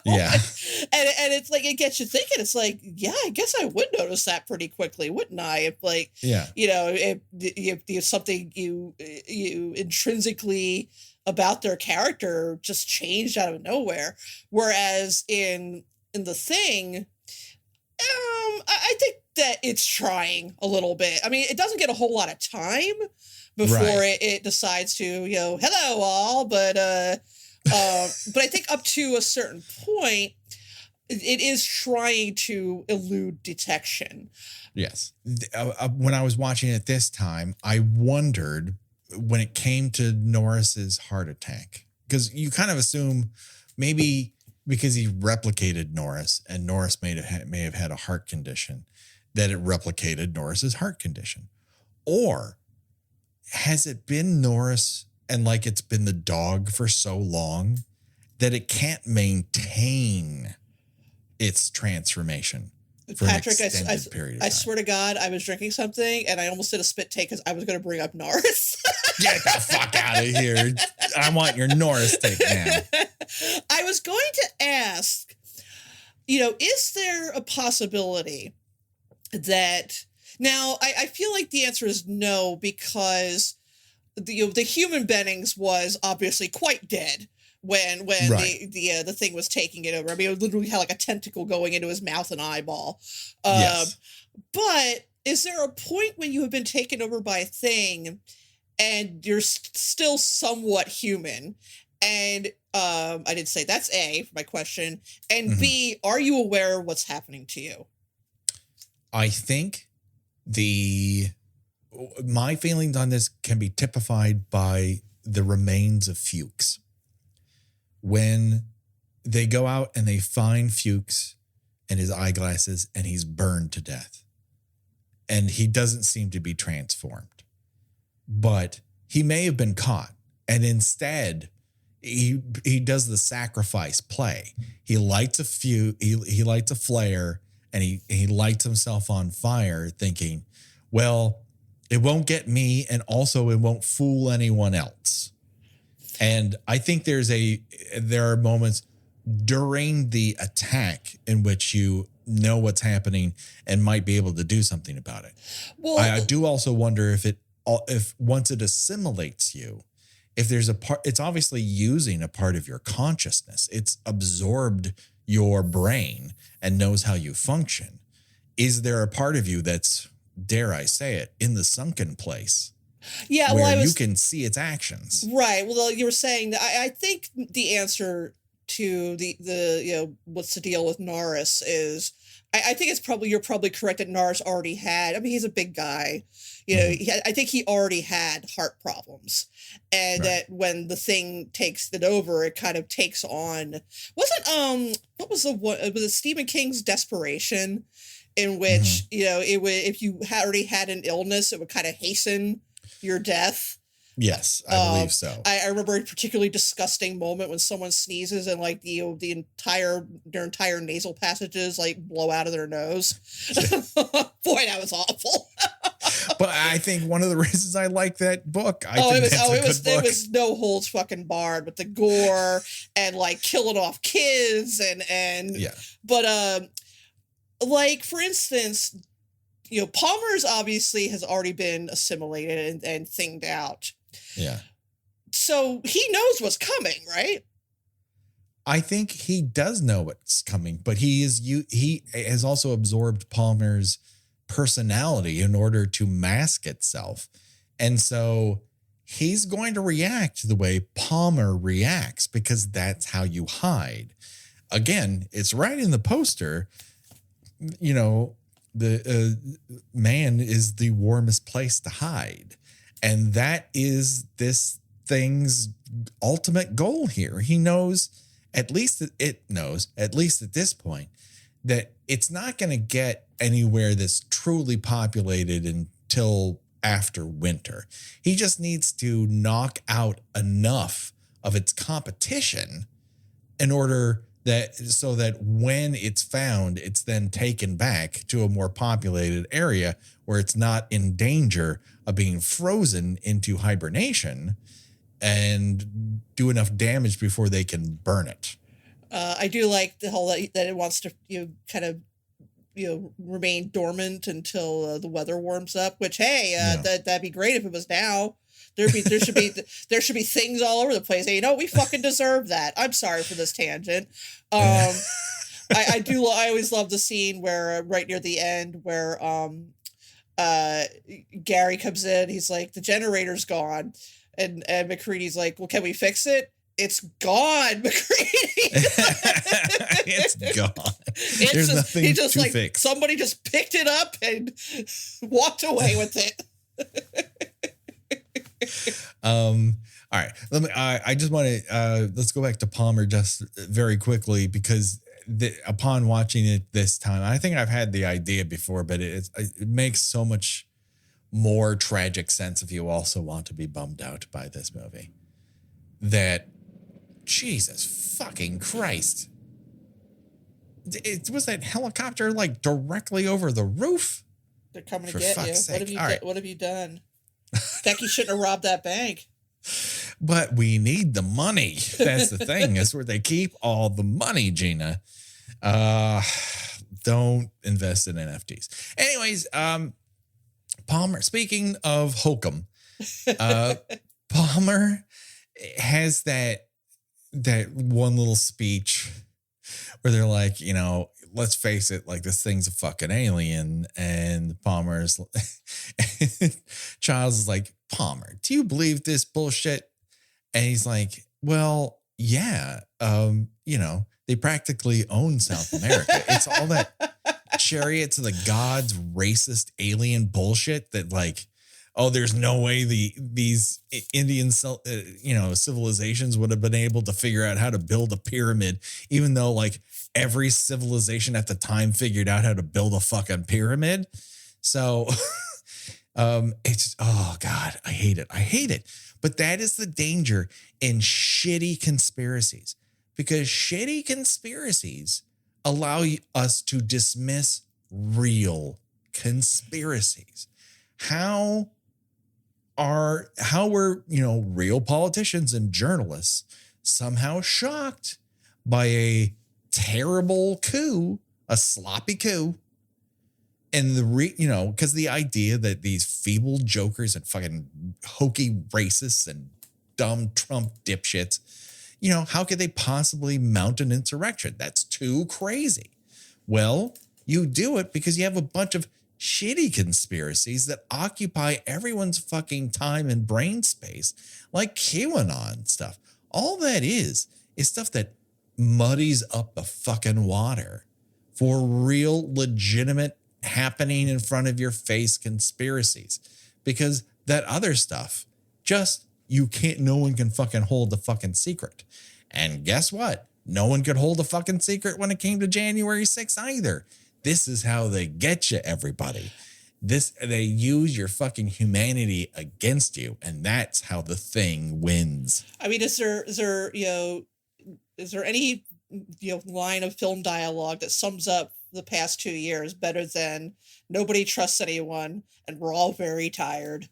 Yeah. And it's like, it gets you thinking. It's like, yeah, I guess I would notice that pretty quickly, wouldn't I? If if something you intrinsically about their character just changed out of nowhere. Whereas in The Thing, I think that it's trying a little bit. I mean, it doesn't get a whole lot of time before it decides to, hello all, but I think up to a certain point, it is trying to elude detection. Yes. When I was watching it this time, I wondered when it came to Norris's heart attack, because you kind of assume maybe because he replicated Norris and Norris may have had a heart condition, that it replicated Norris's heart condition. Or has it been Norris and like it's been the dog for so long that it can't maintain its transformation for Patrick, an extended period of time? I swear to God, I was drinking something and I almost did a spit take because I was going to bring up Norris. Get the fuck out of here. I want your Norris take now. I was going to ask, is there a possibility that... Now, I feel like the answer is no, because the human Bennings was obviously quite dead when the thing was taking it over. I mean, it literally had like a tentacle going into his mouth and eyeball. Yes. But is there a point when you have been taken over by a thing and you're still somewhat human? And I did say that's A for my question. And B, are you aware of what's happening to you? I think my feelings on this can be typified by the remains of Fuchs. When they go out and they find Fuchs and his eyeglasses and he's burned to death and he doesn't seem to be transformed, but he may have been caught. And instead he does the sacrifice play. He lights he lights a flare and he lights himself on fire thinking, well, it won't get me and also it won't fool anyone else. And I think there are moments during the attack in which you know what's happening and might be able to do something about it. Well, I do also wonder if once it assimilates you, if there's a part, it's obviously using a part of your consciousness. It's absorbed your brain and knows how you function. Is there a part of you that's, dare I say it, in the sunken place? Yeah, where you can see its actions. Right. Well, you were saying that I think the answer to the what's the deal with Norris is, I think you're probably correct that Norris already had, I mean, he's a big guy, I think he already had heart problems, and that when the thing takes it over, it kind of takes on, what was it Stephen King's Desperation, in which, it would, if you already had an illness, it would kind of hasten your death. Yes, I believe so. I remember a particularly disgusting moment when someone sneezes and like their entire nasal passages like blow out of their nose. Boy, that was awful. But I think one of the reasons I like that book, it was no holds fucking barred with the gore and like killing off kids and yeah. But like for instance, Palmer's obviously has already been assimilated and thinged out. Yeah. So he knows what's coming, right? I think he does know what's coming, but he has also absorbed Palmer's personality in order to mask itself. And so he's going to react the way Palmer reacts because that's how you hide. Again, it's right in the poster. You know, the man is the warmest place to hide. And that is this thing's ultimate goal here. He knows, at least it knows, at least at this point, that it's not going to get anywhere that's truly populated until after winter. He just needs to knock out enough of its competition in order that so that when it's found, it's then taken back to a more populated area where it's not in danger of being frozen into hibernation and do enough damage before they can burn it. I do like the whole that it wants to kind of remain dormant until the weather warms up. Which that'd be great if it was now. There should be things all over the place. Hey, we fucking deserve that. I'm sorry for this tangent. I always love the scene where right near the end where Gary comes in. He's like, the generator's gone, and MacCready's like, well, can we fix it? It's gone, MacCready. It's gone. There's nothing to fix. Somebody just picked it up and walked away with it. All right. I just want to let's go back to Palmer just very quickly because upon watching it this time, I think I've had the idea before, but it makes so much more tragic sense if you also want to be bummed out by this movie. That Jesus fucking Christ. Was that helicopter like directly over the roof? They're coming to get you. What have you done? Becky shouldn't have robbed that bank. But we need the money. That's the thing. That's where they keep all the money, Gina. Don't invest in NFTs. Anyways, Palmer, speaking of hokum, Palmer has that one little speech where they're like, let's face it, like this thing's a fucking alien. And Palmer's Childs is like, Palmer, do you believe this bullshit? And he's like, well, yeah, they practically own South America. It's all that chariots of the gods, racist alien bullshit that like, oh, there's no way these Indian, civilizations would have been able to figure out how to build a pyramid, even though like every civilization at the time figured out how to build a fucking pyramid. So it's, oh God, I hate it. But that is the danger in shitty conspiracies, because shitty conspiracies allow us to dismiss real conspiracies. How were, real politicians and journalists somehow shocked by a terrible coup, a sloppy coup, and because the idea that these feeble jokers and fucking hokey racists and dumb Trump dipshits, how could they possibly mount an insurrection? That's too crazy. Well, you do it because you have a bunch of shitty conspiracies that occupy everyone's fucking time and brain space, like QAnon stuff. All that is stuff that muddies up the fucking water for real, legitimate, happening in front of your face conspiracies. Because that other stuff, no one can fucking hold the fucking secret. And guess what? No one could hold a fucking secret when it came to January 6th either. This is how they get you, everybody. They use your fucking humanity against you, and that's how the thing wins. I mean, is there any line of film dialogue that sums up the past 2 years better than nobody trusts anyone and we're all very tired?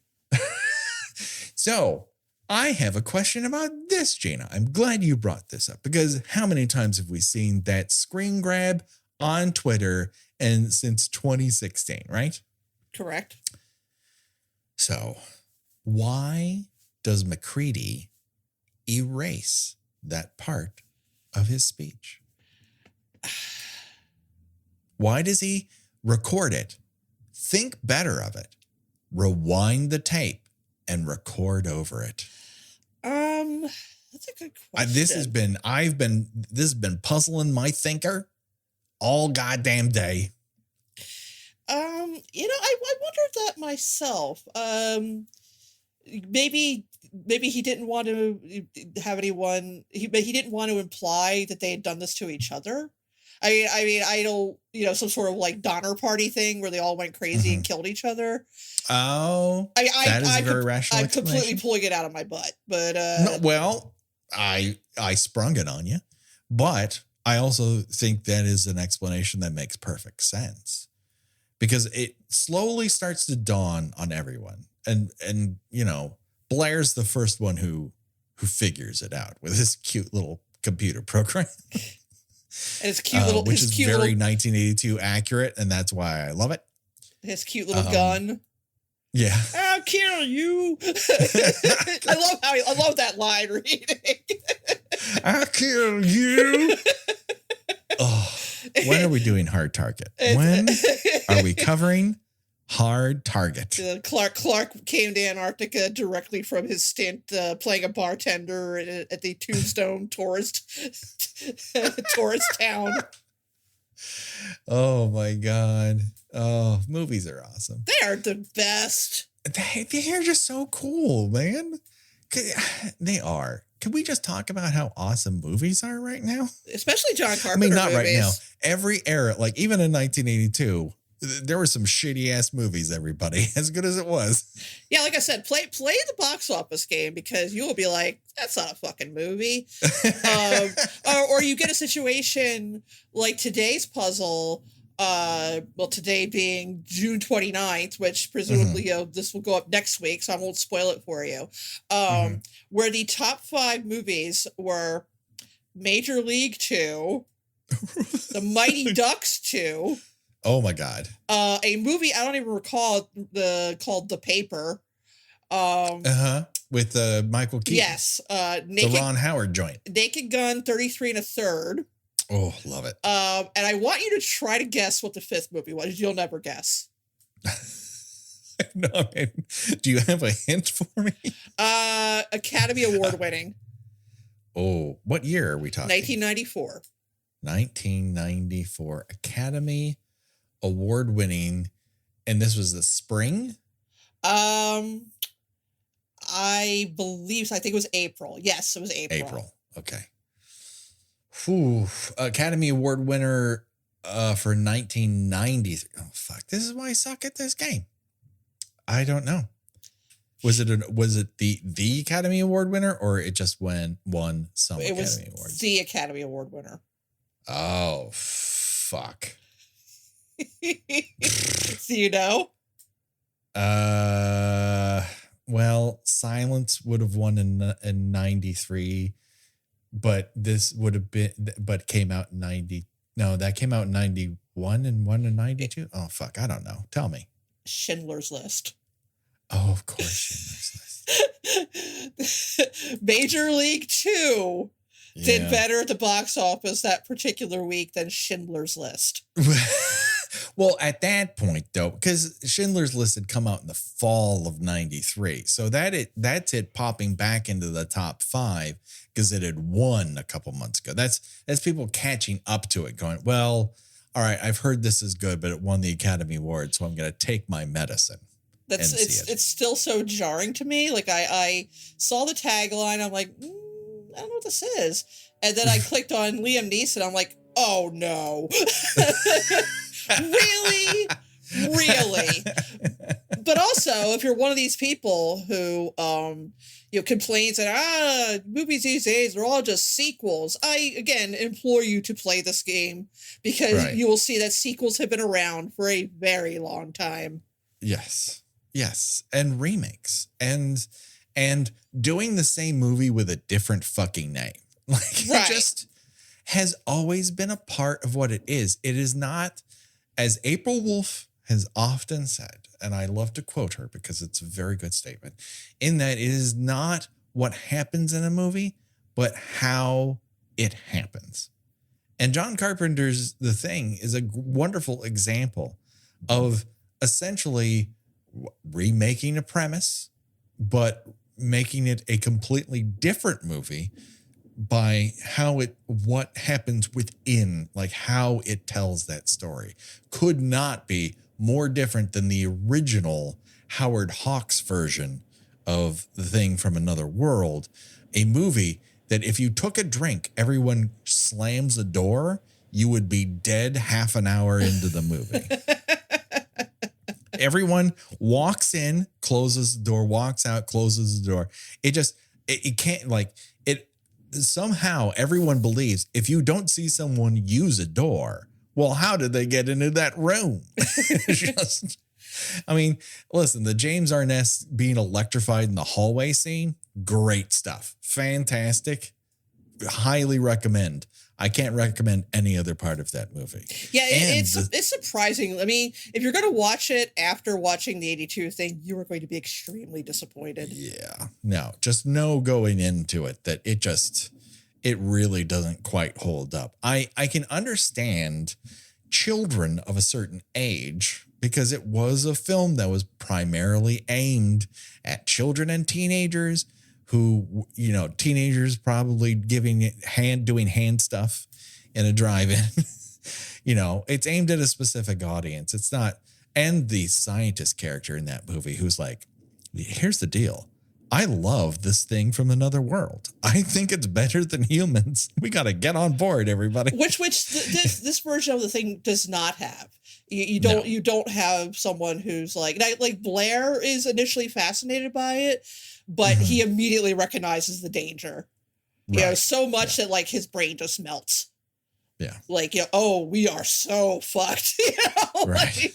So I have a question about this, Gina. I'm glad you brought this up, because how many times have we seen that screen grab on Twitter and since 2016, right? Correct. So why does MacCready erase that part of his speech? Why does he record it, think better of it, rewind the tape, and record over it? That's a good question. This has been puzzling my thinker all goddamn day. I wondered that myself. Maybe he didn't want to have anyone. He didn't want to imply that they had done this to each other. I don't, some sort of like Donner Party thing where they all went crazy and killed each other. Oh, that is a very rational I'm explanation. completely pulling it out of my butt, but no, well, I sprung it on you, but I also think that is an explanation that makes perfect sense because it slowly starts to dawn on everyone, and Blair's the first one who figures it out with his cute little computer program. And his cute little, which is very 1982 accurate, and that's why I love it. His cute little gun. Yeah, I'll kill you. I love that line reading. I'll kill you. Oh, when are we doing Hard Target? When are we covering Hard Target? Clark came to Antarctica directly from his stint playing a bartender at the Tombstone tourist town. Oh my God. Oh, movies are awesome. They are the best. They're just so cool, man. They are. Can we just talk about how awesome movies are right now? Especially John Carpenter not movies. Right now. Every era, like even in 1982, there were some shitty ass movies, everybody, as good as it was. Yeah, like I said, play the box office game because you will be like, that's not a fucking movie. Or you get a situation like today's puzzle, today being June 29th, which presumably this will go up next week, so I won't spoil it for you. Where the top 5 movies were Major League 2, The Mighty Ducks 2. Oh my God. A movie I don't even recall called The Paper. With Michael Keaton. Yes. The Ron Howard joint. Naked Gun 33 1/3. Oh, love it. And I want you to try to guess what the 5th movie was. You'll never guess. No, man. Do you have a hint for me? Academy Award winning. Oh, what year are we talking? 1994. 1994 Academy Award winning, and this was the spring. I think it was April. Yes, it was April. Okay. Whew. Academy Award winner for 1993. Oh fuck! This is why I suck at this game. I don't know. Was it the Academy Award winner, or it just won some Academy Awards? The Academy Award winner. Oh fuck! Do you know? Well, Silence would have won in 93, but this would have been, but came out in 90. No, that came out in 91 and won in 92. Oh, fuck. I don't know. Tell me. Schindler's List. Oh, of course. Schindler's List. Major League 2 did better at the box office that particular week than Schindler's List. Well, at that point, though, because Schindler's List had come out in the fall of 93. So that's it popping back into the top 5 because it had won a couple months ago. That's people catching up to it going, well, all right, I've heard this is good, but it won the Academy Award, so I'm going to take my medicine. It's still so jarring to me. Like I saw the tagline, I'm like, I don't know what this is. And then I clicked on Liam Neeson, I'm like, oh no. Really? But also, if you're one of these people who complains that movies these days are all just sequels, I again implore you to play this game because you will see that sequels have been around for a very long time. Yes, and remakes and doing the same movie with a different fucking name, it just has always been a part of what it is. It is not. As April Wolf has often said, and I love to quote her because it's a very good statement, in that it is not what happens in a movie, but how it happens. And John Carpenter's The Thing is a wonderful example of essentially remaking a premise but making it a completely different movie by what happens within, like how it tells that story, could not be more different than the original Howard Hawks version of The Thing from Another World, a movie that if you took a drink, everyone slams a door, you would be dead half an hour into the movie. Everyone walks in, closes the door, walks out, closes the door. It can't, like, it somehow everyone believes if you don't see someone use a door, well, how did they get into that room? I mean, listen, the James Arness being electrified in the hallway scene, great stuff. Fantastic. Highly recommend. I can't recommend any other part of that movie. Yeah, it's surprising. I mean, if you're going to watch it after watching the 82 thing, you are going to be extremely disappointed. Yeah, no, just know going into it that it really doesn't quite hold up. I can understand children of a certain age because it was a film that was primarily aimed at children and teenagers who, teenagers probably doing hand stuff in a drive-in. It's aimed at a specific audience. It's not, and the scientist character in that movie who's like, here's the deal. I love this thing from another world. I think it's better than humans. We got to get on board, everybody. Which this version of the thing does not have. You don't have someone who's like Blair is initially fascinated by it, but he immediately recognizes the danger. Right. So much that like his brain just melts. Yeah. Like, oh, we are so fucked. Right.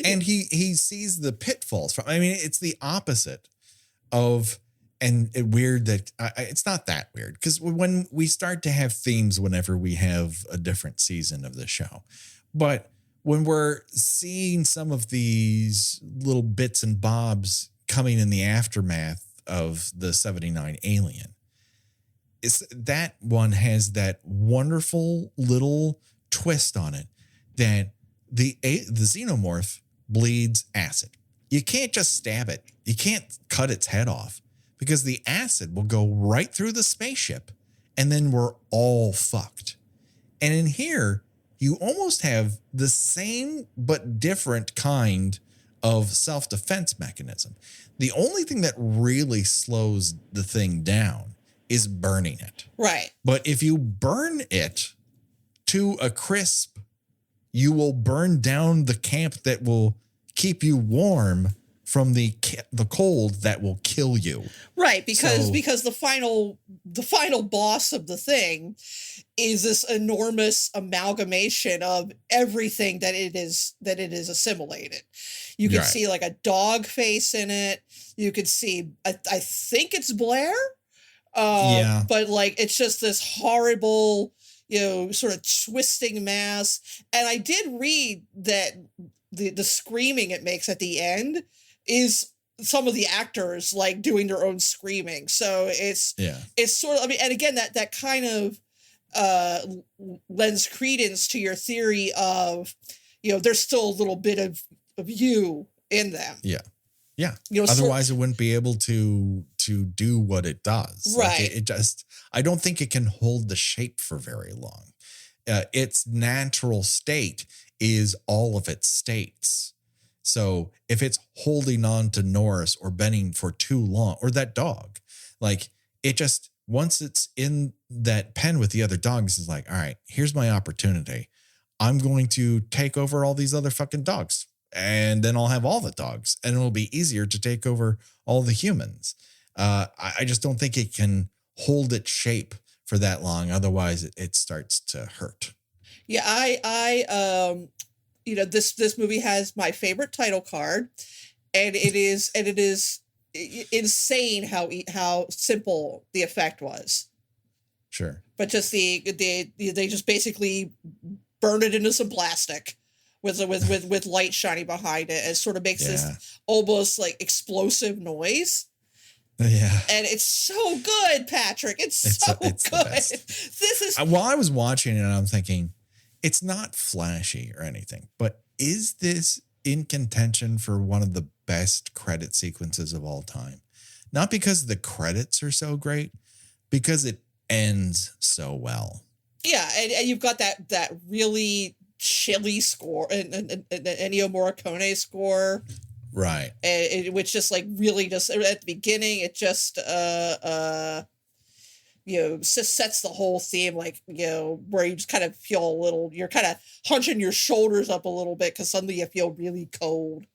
And he sees the pitfalls it's the opposite of, and weird that it's not that weird because when we start to have themes whenever we have a different season of the show, but when we're seeing some of these little bits and bobs coming in the aftermath of the 79 Alien, that one has that wonderful little twist on it that the xenomorph bleeds acid. You can't just stab it. You can't cut its head off because the acid will go right through the spaceship and then we're all fucked. And in here, you almost have the same but different kind of self-defense mechanism. The only thing that really slows the thing down is burning it. Right. But if you burn it to a crisp, you will burn down the camp that will keep you warm from the cold that will kill you. Right, because the final boss of the thing is this enormous amalgamation of everything that it is assimilated. You can see like a dog face in it. You could see I think it's Blair. But like it's just this horrible, sort of twisting mass. And I did read that the screaming it makes at the end is some of the actors like doing their own screaming. So it's sort of, and again, that kind of lends credence to your theory of, there's still a little bit of you in them. Yeah. Yeah. Otherwise it wouldn't be able to do what it does. Right. Like it just, I don't think it can hold the shape for very long. Its natural state is all of its states. So if it's holding on to Norris or Benning for too long, or that dog, like it just, once it's in that pen with the other dogs, is like, all right, here's my opportunity. I'm going to take over all these other fucking dogs. And then I'll have all the dogs and it'll be easier to take over all the humans. I just don't think it can hold its shape for that long. Otherwise it starts to hurt. Yeah. I this movie has my favorite title card and it is insane how simple the effect was. Sure. But just they just basically burned it into some plastic with light shining behind it. It sort of makes this almost like explosive noise. Yeah. And it's so good, Patrick. It's so good. This is while I was watching it, I'm thinking, it's not flashy or anything, but is this in contention for one of the best credit sequences of all time. Not because the credits are so great, because it ends so well. Yeah, and you've got that really chilly score, and Ennio Morricone score, right? Which just like really just at the beginning, it just just sets the whole theme, like, where you just kind of feel a little, you're kind of hunching your shoulders up a little bit because suddenly you feel really cold.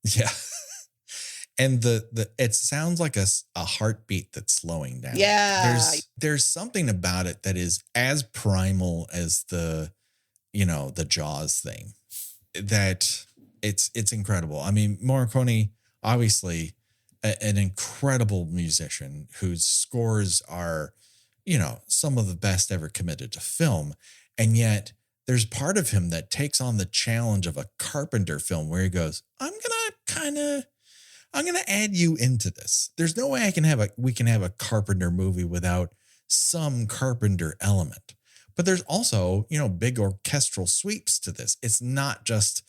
Yeah. And it sounds like a heartbeat that's slowing down. Yeah. There's something about it that is as primal as the Jaws thing, that it's incredible. I mean, Morricone, obviously an incredible musician whose scores are, some of the best ever committed to film. And yet there's part of him that takes on the challenge of a Carpenter film where he goes, I'm going to add you into this. There's no way we can have a Carpenter movie without some Carpenter element. But there's also, big orchestral sweeps to this. It's not just,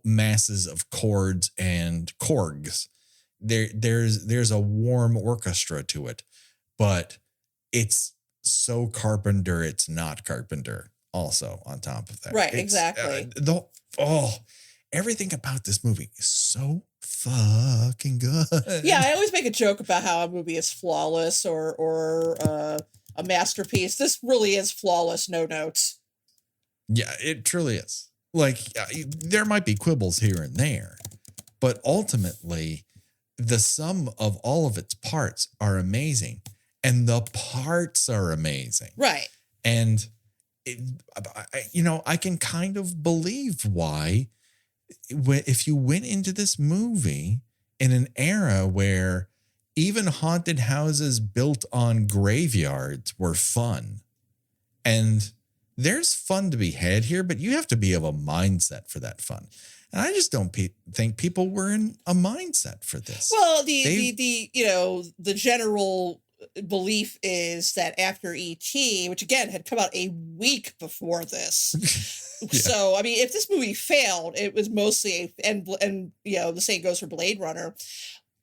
masses of chords and chords. There's a warm orchestra to it, but it's so Carpenter, it's not Carpenter also on top of that. Right, exactly. Everything about this movie is so fucking good. Yeah, I always make a joke about how a movie is flawless or a masterpiece. This really is flawless, no notes. Yeah, it truly is. Like, there might be quibbles here and there, but ultimately, the sum of all of its parts are amazing, and the parts are amazing. Right. And I can kind of believe why, if you went into this movie in an era where even haunted houses built on graveyards were fun, and there's fun to be had here, but you have to be of a mindset for that fun. And I just don't think people were in a mindset for this. Well, the general belief is that after E.T., which again had come out a week before this, yeah. So I mean, if this movie failed, it was mostly the same goes for Blade Runner.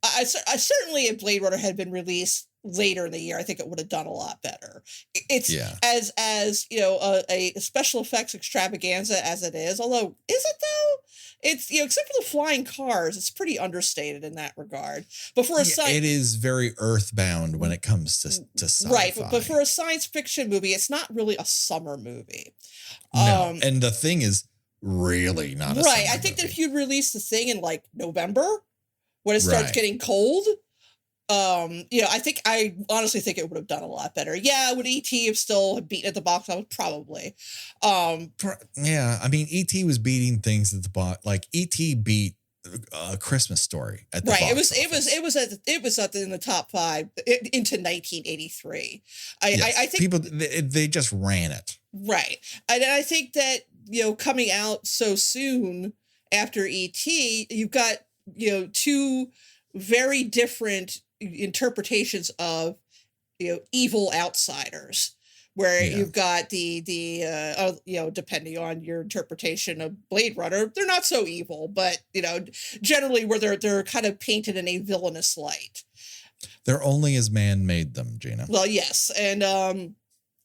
I certainly, if Blade Runner had been released later in the year, I think it would have done a lot better. It's as a special effects extravaganza as it is. Although, is it though? It's except for the flying cars, it's pretty understated in that regard. But for it is very earthbound when it comes to sci-fi. Right, but for a science fiction movie, it's not really a summer movie. No, and the Thing is really not a right. summer I think movie. that if you'd release the Thing in like November, when it starts getting cold, I honestly think it would have done a lot better. Yeah, would E.T. have still beaten at the box office? Probably. Yeah, I mean, E.T. was beating things at the box. Like E.T. beat A Christmas Story at the box office. It was in the top 5 into 1983. I think people they just ran it. Right, and I think that coming out so soon after E.T., you've got two very different interpretations of evil outsiders, where you've got the depending on your interpretation of Blade Runner, they're not so evil, but generally where they're kind of painted in a villainous light. They're only as man made them, Gina. Well, yes, and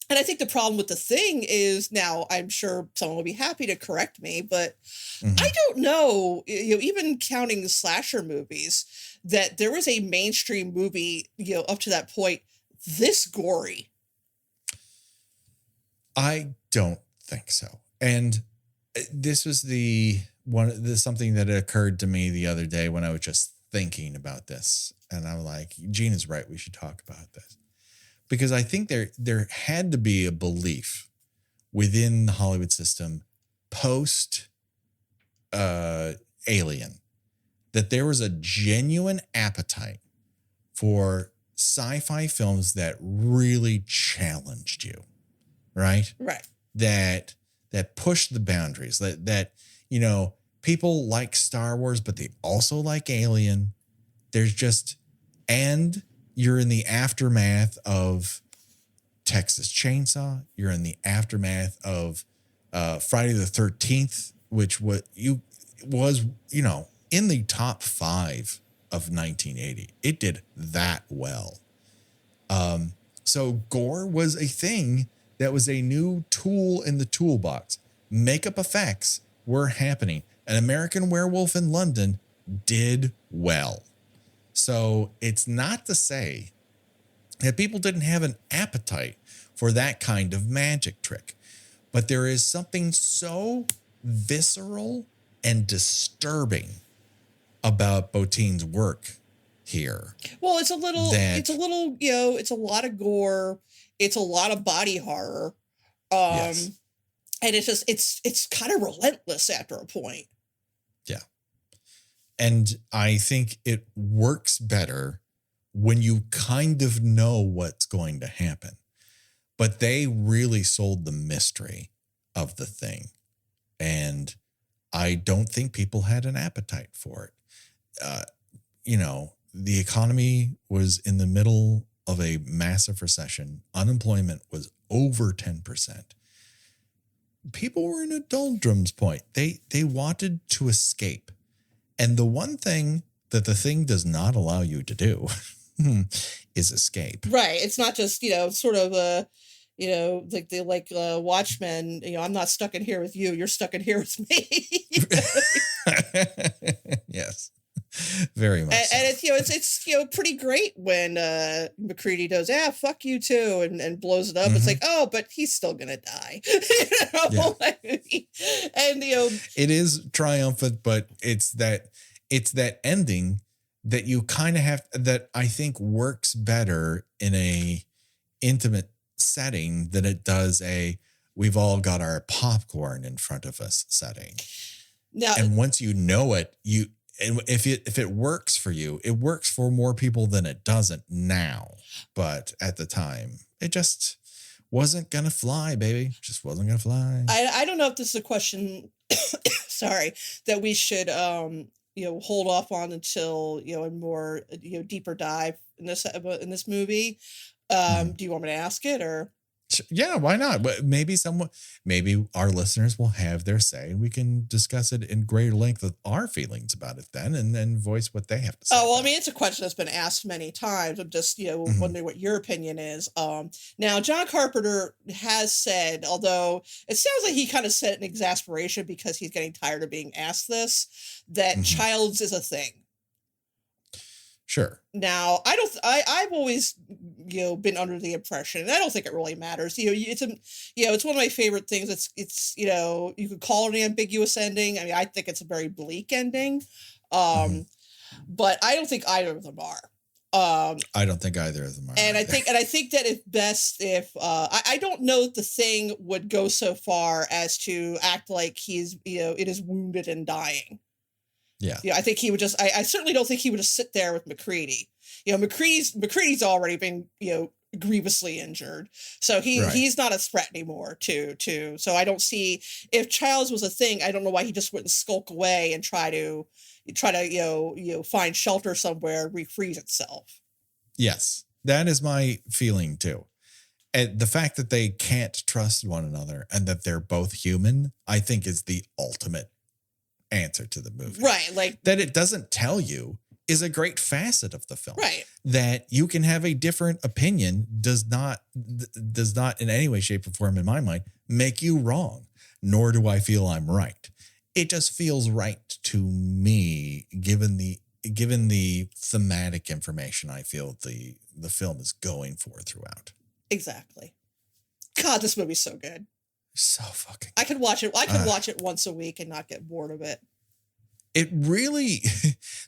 I think the problem with the Thing is, now I'm sure someone will be happy to correct me, but I don't know, even counting the slasher movies, that there was a mainstream movie, up to that point, this gory. I don't think so. And this was something that occurred to me the other day when I was just thinking about this. And I'm like, Gina's right. We should talk about this. Because I think there had to be a belief within the Hollywood system post Alien that there was a genuine appetite for sci-fi films that really challenged you, right? Right. That pushed the boundaries. That people like Star Wars, but they also like Alien. And you're in the aftermath of Texas Chainsaw. You're in the aftermath of Friday the 13th, which was, in the top 5 of 1980. It did that well. So gore was a thing that was a new tool in the toolbox. Makeup effects were happening. An American Werewolf in London did well. So it's not to say that people didn't have an appetite for that kind of magic trick. But there is something so visceral and disturbing about Bottin's work here. Well, it's a little, it's a lot of gore. It's a lot of body horror. Yes. And it's just, it's kind of relentless after a point. Yeah. And I think it works better when you kind of know what's going to happen. But they really sold the mystery of the thing. And I don't think people had an appetite for it. The economy was in the middle of a massive recession. Unemployment was over 10%. People were in a doldrums point. They wanted to escape. And the one thing that the thing does not allow you to do is escape. Right. It's not just, sort of like Watchmen, I'm not stuck in here with you. You're stuck in here with me. Yes. Very much. And it's pretty great when MacCready does, fuck you too, and blows it up. It's like, oh, but he's still gonna die. Yeah. And it is triumphant, but it's that ending that you kind of have, that I think works better in a intimate setting than it does we've all got our popcorn in front of us setting. Now, and once you know it, and if it works for you, it works for more people than it doesn't now. But at the time, it just wasn't going to fly, baby. Just wasn't going to fly. I don't know if this is a question, sorry, that we should, hold off on until, a more, deeper dive in this movie. Do you want me to ask it, or? Yeah, why not? But maybe our listeners will have their say. We can discuss it in greater length with our feelings about it then, and then voice what they have to say. Oh, well, I mean, it's a question that's been asked many times. I'm just, wondering what your opinion is. Now, John Carpenter has said, although it sounds like he kind of said it in exasperation because he's getting tired of being asked this, that Childs is a thing. Sure. Now, I've always, been under the impression, and I don't think it really matters. It's one of my favorite things. It's you could call it an ambiguous ending. I mean, I think it's a very bleak ending. But I don't think either of them are. I don't think either of them are. And I think that it's best if I don't know if the thing would go so far as to act like he's, it is wounded and dying. Yeah. I think he would just, I certainly don't think he would just sit there with MacCready. MacCready's already been, grievously injured. So he's not a threat anymore so I don't see, if Childs was a thing, I don't know why he just wouldn't skulk away and try to find shelter somewhere, refreeze itself. Yes. That is my feeling too. And the fact that they can't trust one another and that they're both human, I think is the ultimate answer to the movie. Right. Like that it doesn't tell you is a great facet of the film. Right. That you can have a different opinion does not in any way, shape, or form, in my mind, make you wrong. Nor do I feel I'm right. It just feels right to me, given the thematic information I feel the film is going for throughout. Exactly. God, this movie's so good. So fucking good. I could watch it. I could watch it once a week and not get bored of it. It really,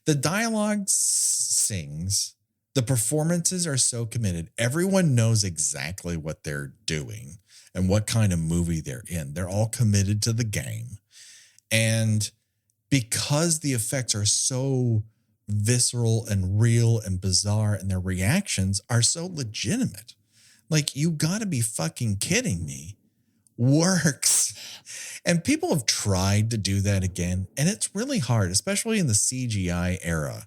the dialogue sings, the performances are so committed. Everyone knows exactly what they're doing and what kind of movie they're in. They're all committed to the game. And because the effects are so visceral and real and bizarre and their reactions are so legitimate, like, you gotta be fucking kidding me. Works. And people have tried to do that again, and it's really hard, especially in the CGI era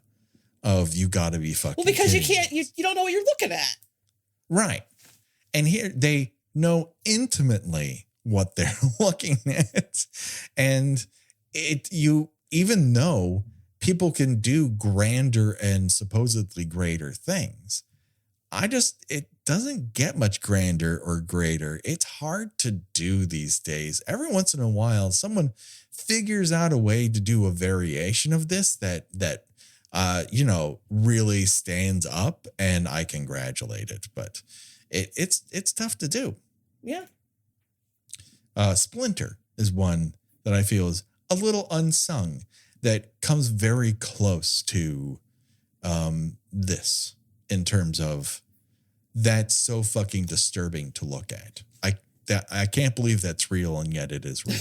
of you gotta be fucking well, because you kidding can't, me. you don't know what you're looking at. Right. And here they know intimately what they're looking at. And even though people can do grander and supposedly greater things, it doesn't get much grander or greater. It's hard to do these days. Every once in a while, someone figures out a way to do a variation of this that really stands up, and I congratulate it. But it's tough to do. Yeah. Splinter is one that I feel is a little unsung, that comes very close to this in terms of that's so fucking disturbing to look at. I can't believe that's real, and yet it is real.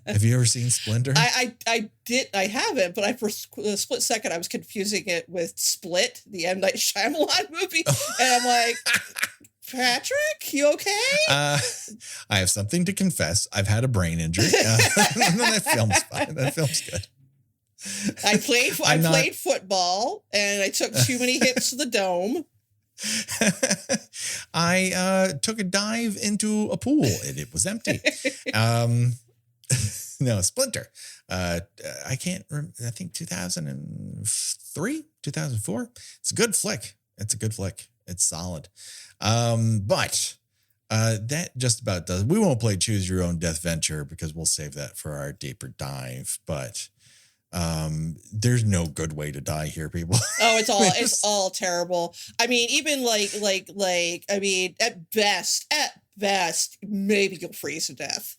Have you ever seen Splinter? I haven't, but for a split second I was confusing it with Split, the M. Night Shyamalan movie, and I'm like, Patrick, you okay? I have something to confess. I've had a brain injury. That film's fine. That film's good. I played football, and I took too many hits to the dome. I took a dive into a pool and it was empty. No, Splinter. I can't remember. I think 2003, 2004. It's a good flick. It's solid. But that just about does. We won't play Choose Your Own Death Venture because we'll save that for our deeper dive. But there's no good way to die here, people. Oh, it's all terrible. I mean, even at best, maybe you'll freeze to death.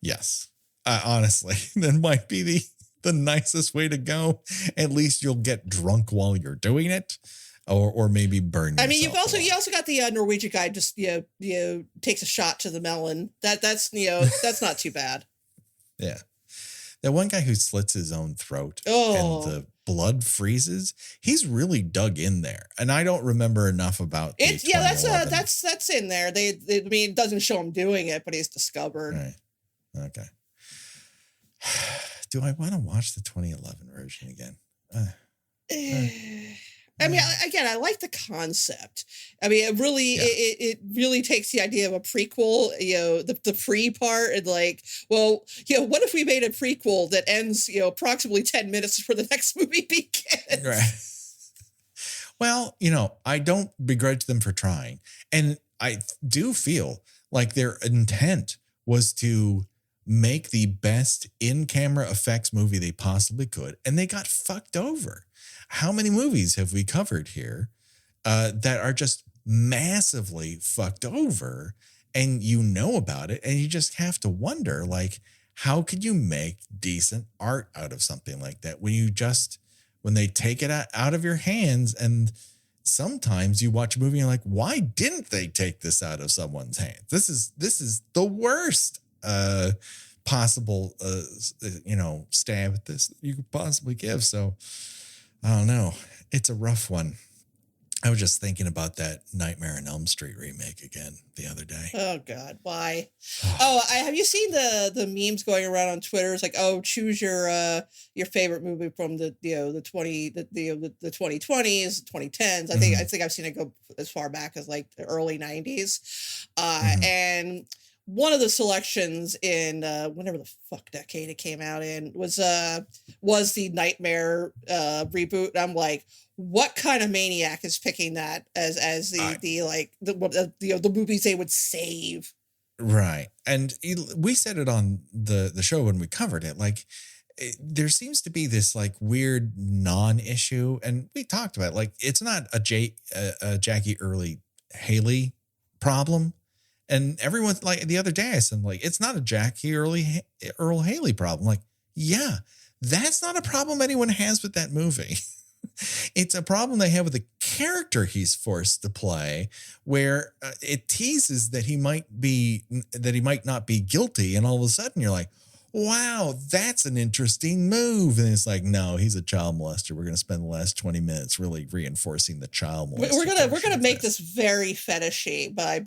Yes. Honestly, that might be the nicest way to go. At least you'll get drunk while you're doing it, or maybe burn. I mean, you also got the Norwegian guy just takes a shot to the melon. That's not too bad. Yeah. That one guy who slits his own throat and the blood freezes, he's really dug in there. And I don't remember enough about it. Yeah, that's in there. It doesn't show him doing it, but he's discovered. Right. Okay. Do I want to watch the 2011 version again? I mean, again, I like the concept. I mean, it really takes the idea of a prequel, the free part, and what if we made a prequel that ends, approximately 10 minutes before the next movie begins? Right. Well, I don't begrudge them for trying. And I do feel like their intent was to make the best in-camera effects movie they possibly could, and they got fucked over. How many movies have we covered here that are just massively fucked over, and about it, and you just have to wonder, how could you make decent art out of something like that when they take it out of your hands? And sometimes you watch a movie and you're like, why didn't they take this out of someone's hands? This is the worst possible stab at this you could possibly give. So I don't know. It's a rough one. I was just thinking about that Nightmare on Elm Street remake again the other day. Oh God, why? Have you seen the memes going around on Twitter? It's like, choose your favorite movie from the 2020s, 2010s. I think I've seen it go as far back as the early 90s. And one of the selections in whenever the fuck decade it came out in was the Nightmare reboot. And I'm like, what kind of maniac is picking that as the movies they would save? Right. And we said it on the show when we covered it. There seems to be this weird non-issue, and we talked about it. It's not a Jackie Earle Haley problem. And everyone's the other day I said, it's not a Jackie Earle Haley problem. Yeah, that's not a problem anyone has with that movie. It's a problem they have with the character he's forced to play, where it teases that he might not be guilty. And all of a sudden you're like, wow, that's an interesting move. And it's no, he's a child molester. We're going to spend the last 20 minutes really reinforcing the child molester. We're gonna make this very fetishy by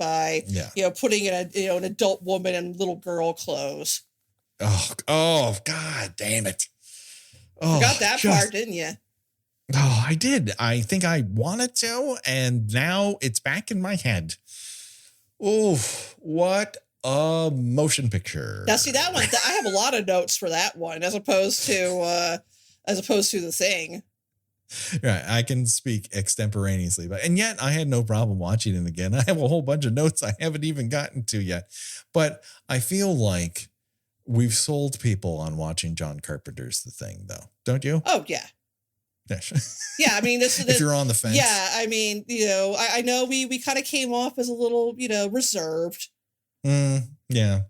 putting in an adult woman in little girl clothes. Oh, God damn it! Forgot that part, didn't you? Oh, I did. I think I wanted to, and now it's back in my head. Oh, what a motion picture. Now, see that one. I have a lot of notes for that one, as opposed to The Thing. Right, I can speak extemporaneously, and yet I had no problem watching it again. I have a whole bunch of notes I haven't even gotten to yet, but I feel like we've sold people on watching John Carpenter's The Thing, though, don't you? Oh yeah. Yeah, I mean, this is if you're on the fence. Yeah, I mean, I know we kind of came off as a little, reserved. Yeah,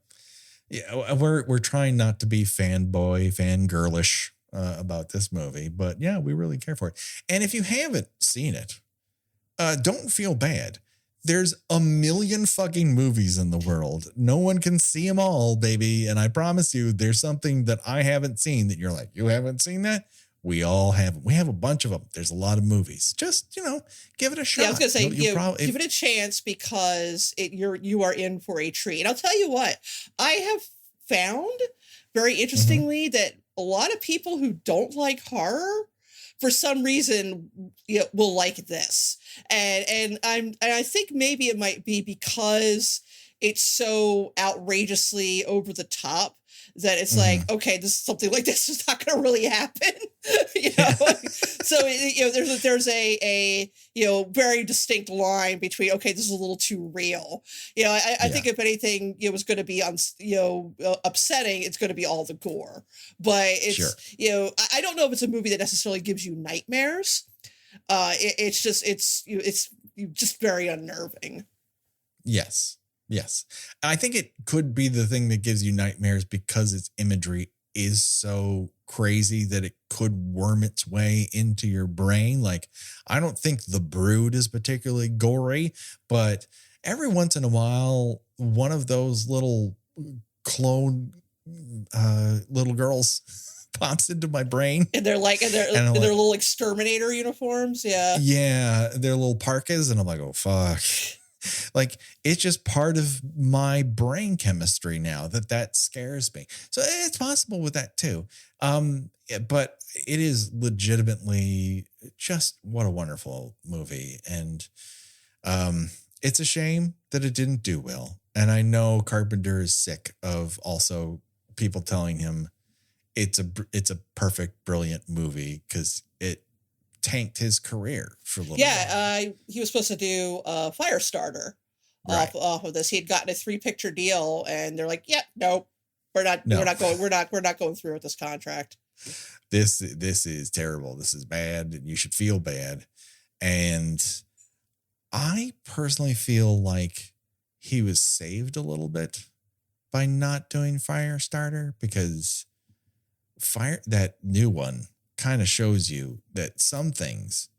we're trying not to be fangirlish about this movie, but yeah, we really care for it. And if you haven't seen it, don't feel bad. There's a million fucking movies in the world. No one can see them all, baby. And I promise you, there's something that I haven't seen that you're like, you haven't seen that? We all have. We have a bunch of them. There's a lot of movies. Just, give it a shot. Yeah, I was gonna say, give it a chance, because you are in for a treat. And I'll tell you what, I have found very interestingly that a lot of people who don't like horror, for some reason, will like this. And I think maybe it might be because it's so outrageously over the top that it's like, okay, this is something like this is not going to really happen, So there's a very distinct line between, okay, this is a little too real. I think if anything, it was going to be upsetting, it's going to be all the gore. But it's I don't know if it's a movie that necessarily gives you nightmares. It's just very unnerving. Yes. I think it could be the thing that gives you nightmares because its imagery is so crazy that it could worm its way into your brain. Like, I don't think The Brood is particularly gory, but every once in a while, one of those little clone little girls pops into my brain. And they're like, and they're little exterminator uniforms. Yeah. Yeah. They're little parkas. And I'm like, oh, fuck. Like, it's just part of my brain chemistry now that scares me. So it's possible with that too. But it is legitimately just what a wonderful movie. And it's a shame that it didn't do well. And I know Carpenter is sick of also people telling him it's a perfect, brilliant movie, because it tanked his career for a little while. He was supposed to do Firestarter off of this. He had gotten a 3-picture deal, and they're like, "Yep, nope, we're not going through with this contract." This is terrible. This is bad, and you should feel bad. And I personally feel like he was saved a little bit by not doing Firestarter, because that new one kind of shows you that some things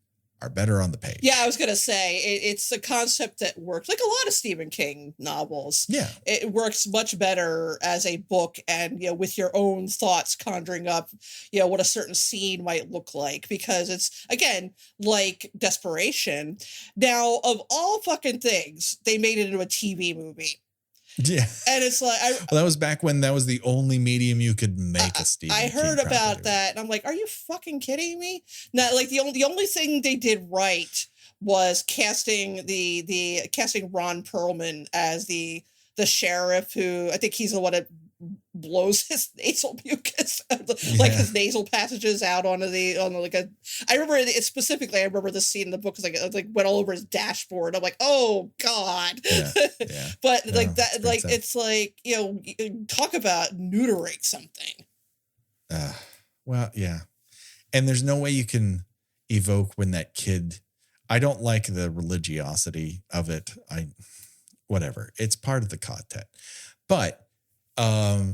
are better on the page. Yeah, I was going to say, it's a concept that works like a lot of Stephen King novels. Yeah. It works much better as a book, and, with your own thoughts conjuring up, what a certain scene might look like, because it's, again, like Desperation. Now, of all fucking things, they made it into a TV movie. Yeah. And it's like, that was back when that was the only medium you could make a Stephen King heard about that, and I'm like, are you fucking kidding me? Now, like, the only thing they did right was casting casting Ron Perlman as the sheriff, who I think he's the one that blows his nasal mucus, like his nasal passages out I remember it specifically. I remember this scene in the book, because like went all over his dashboard. I'm like, oh God. Yeah. But it's like, talk about neutering something. Well, yeah. And there's no way you can evoke when that kid, I don't like the religiosity of it. Whatever. It's part of the content. But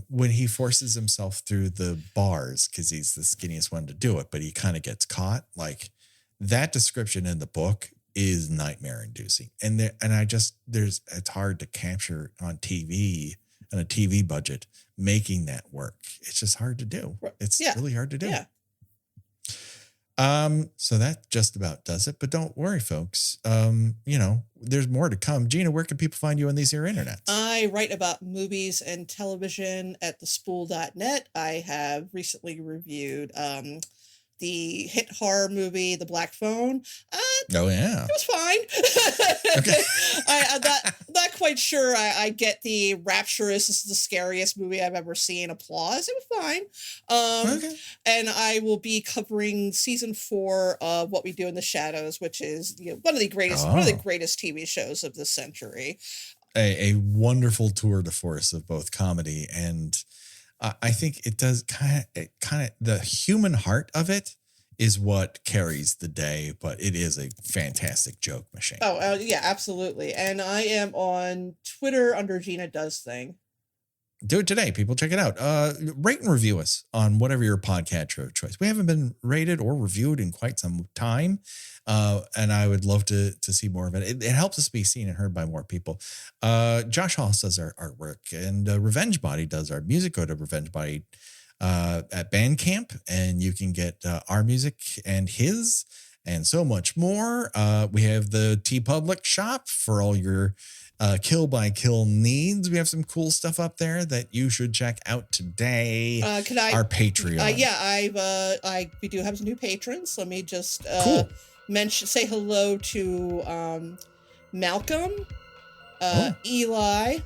when he forces himself through the bars, because he's the skinniest one to do it, but he kind of gets caught, like, that description in the book is nightmare inducing. And it's hard to capture on TV, on a TV budget, making that work. It's just hard to do. It's really hard to do. Yeah. So that just about does it, but don't worry, folks. There's more to come. Gina, where can people find you on these here internets? I write about movies and television at thespool.net. I have recently reviewed the hit horror movie, The Black Phone. Oh yeah, it was fine. Okay. I'm not quite sure. I get the rapturous, this is the scariest movie I've ever seen applause. It was fine. Okay. And I will be covering season 4 of What We Do in the Shadows, which is one of the greatest TV shows of this century. A wonderful tour de force of both comedy and I think it does kind of the human heart of it is what carries the day, but it is a fantastic joke machine. Oh, yeah, absolutely. And I am on Twitter under Gina Does Thing. Do it today, people. Check it out. Rate and review us on whatever your podcast of choice. We haven't been rated or reviewed in quite some time. And I would love to see more of it. It helps us be seen and heard by more people. Josh Hoss does our artwork, and Revenge Body does our music. Go to Revenge Body at Bandcamp, and you can get our music and his and so much more. We have the TeePublic shop for all your Kill by Kill needs. We have some cool stuff up there that you should check out today. Our Patreon. We do have some new patrons. Let me just cool. say hello to Malcolm, Eli,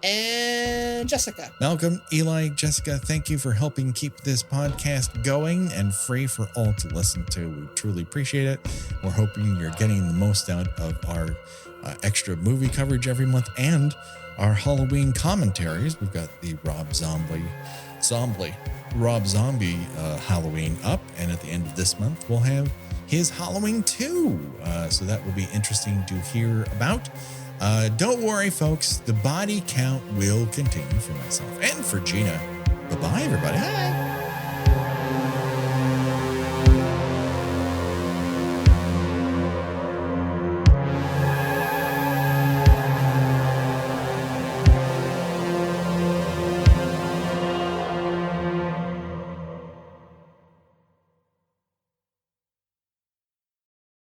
and Jessica. Malcolm, Eli, Jessica, thank you for helping keep this podcast going and free for all to listen to. We truly appreciate it. We're hoping you're getting the most out of our extra movie coverage every month and our Halloween commentaries. We've got the Rob Zombie Halloween up, and at the end of this month we'll have his Halloween 2. So that will be interesting to hear about. Don't worry, folks. The body count will continue for myself and for Gina. Bye-bye, everybody. Bye.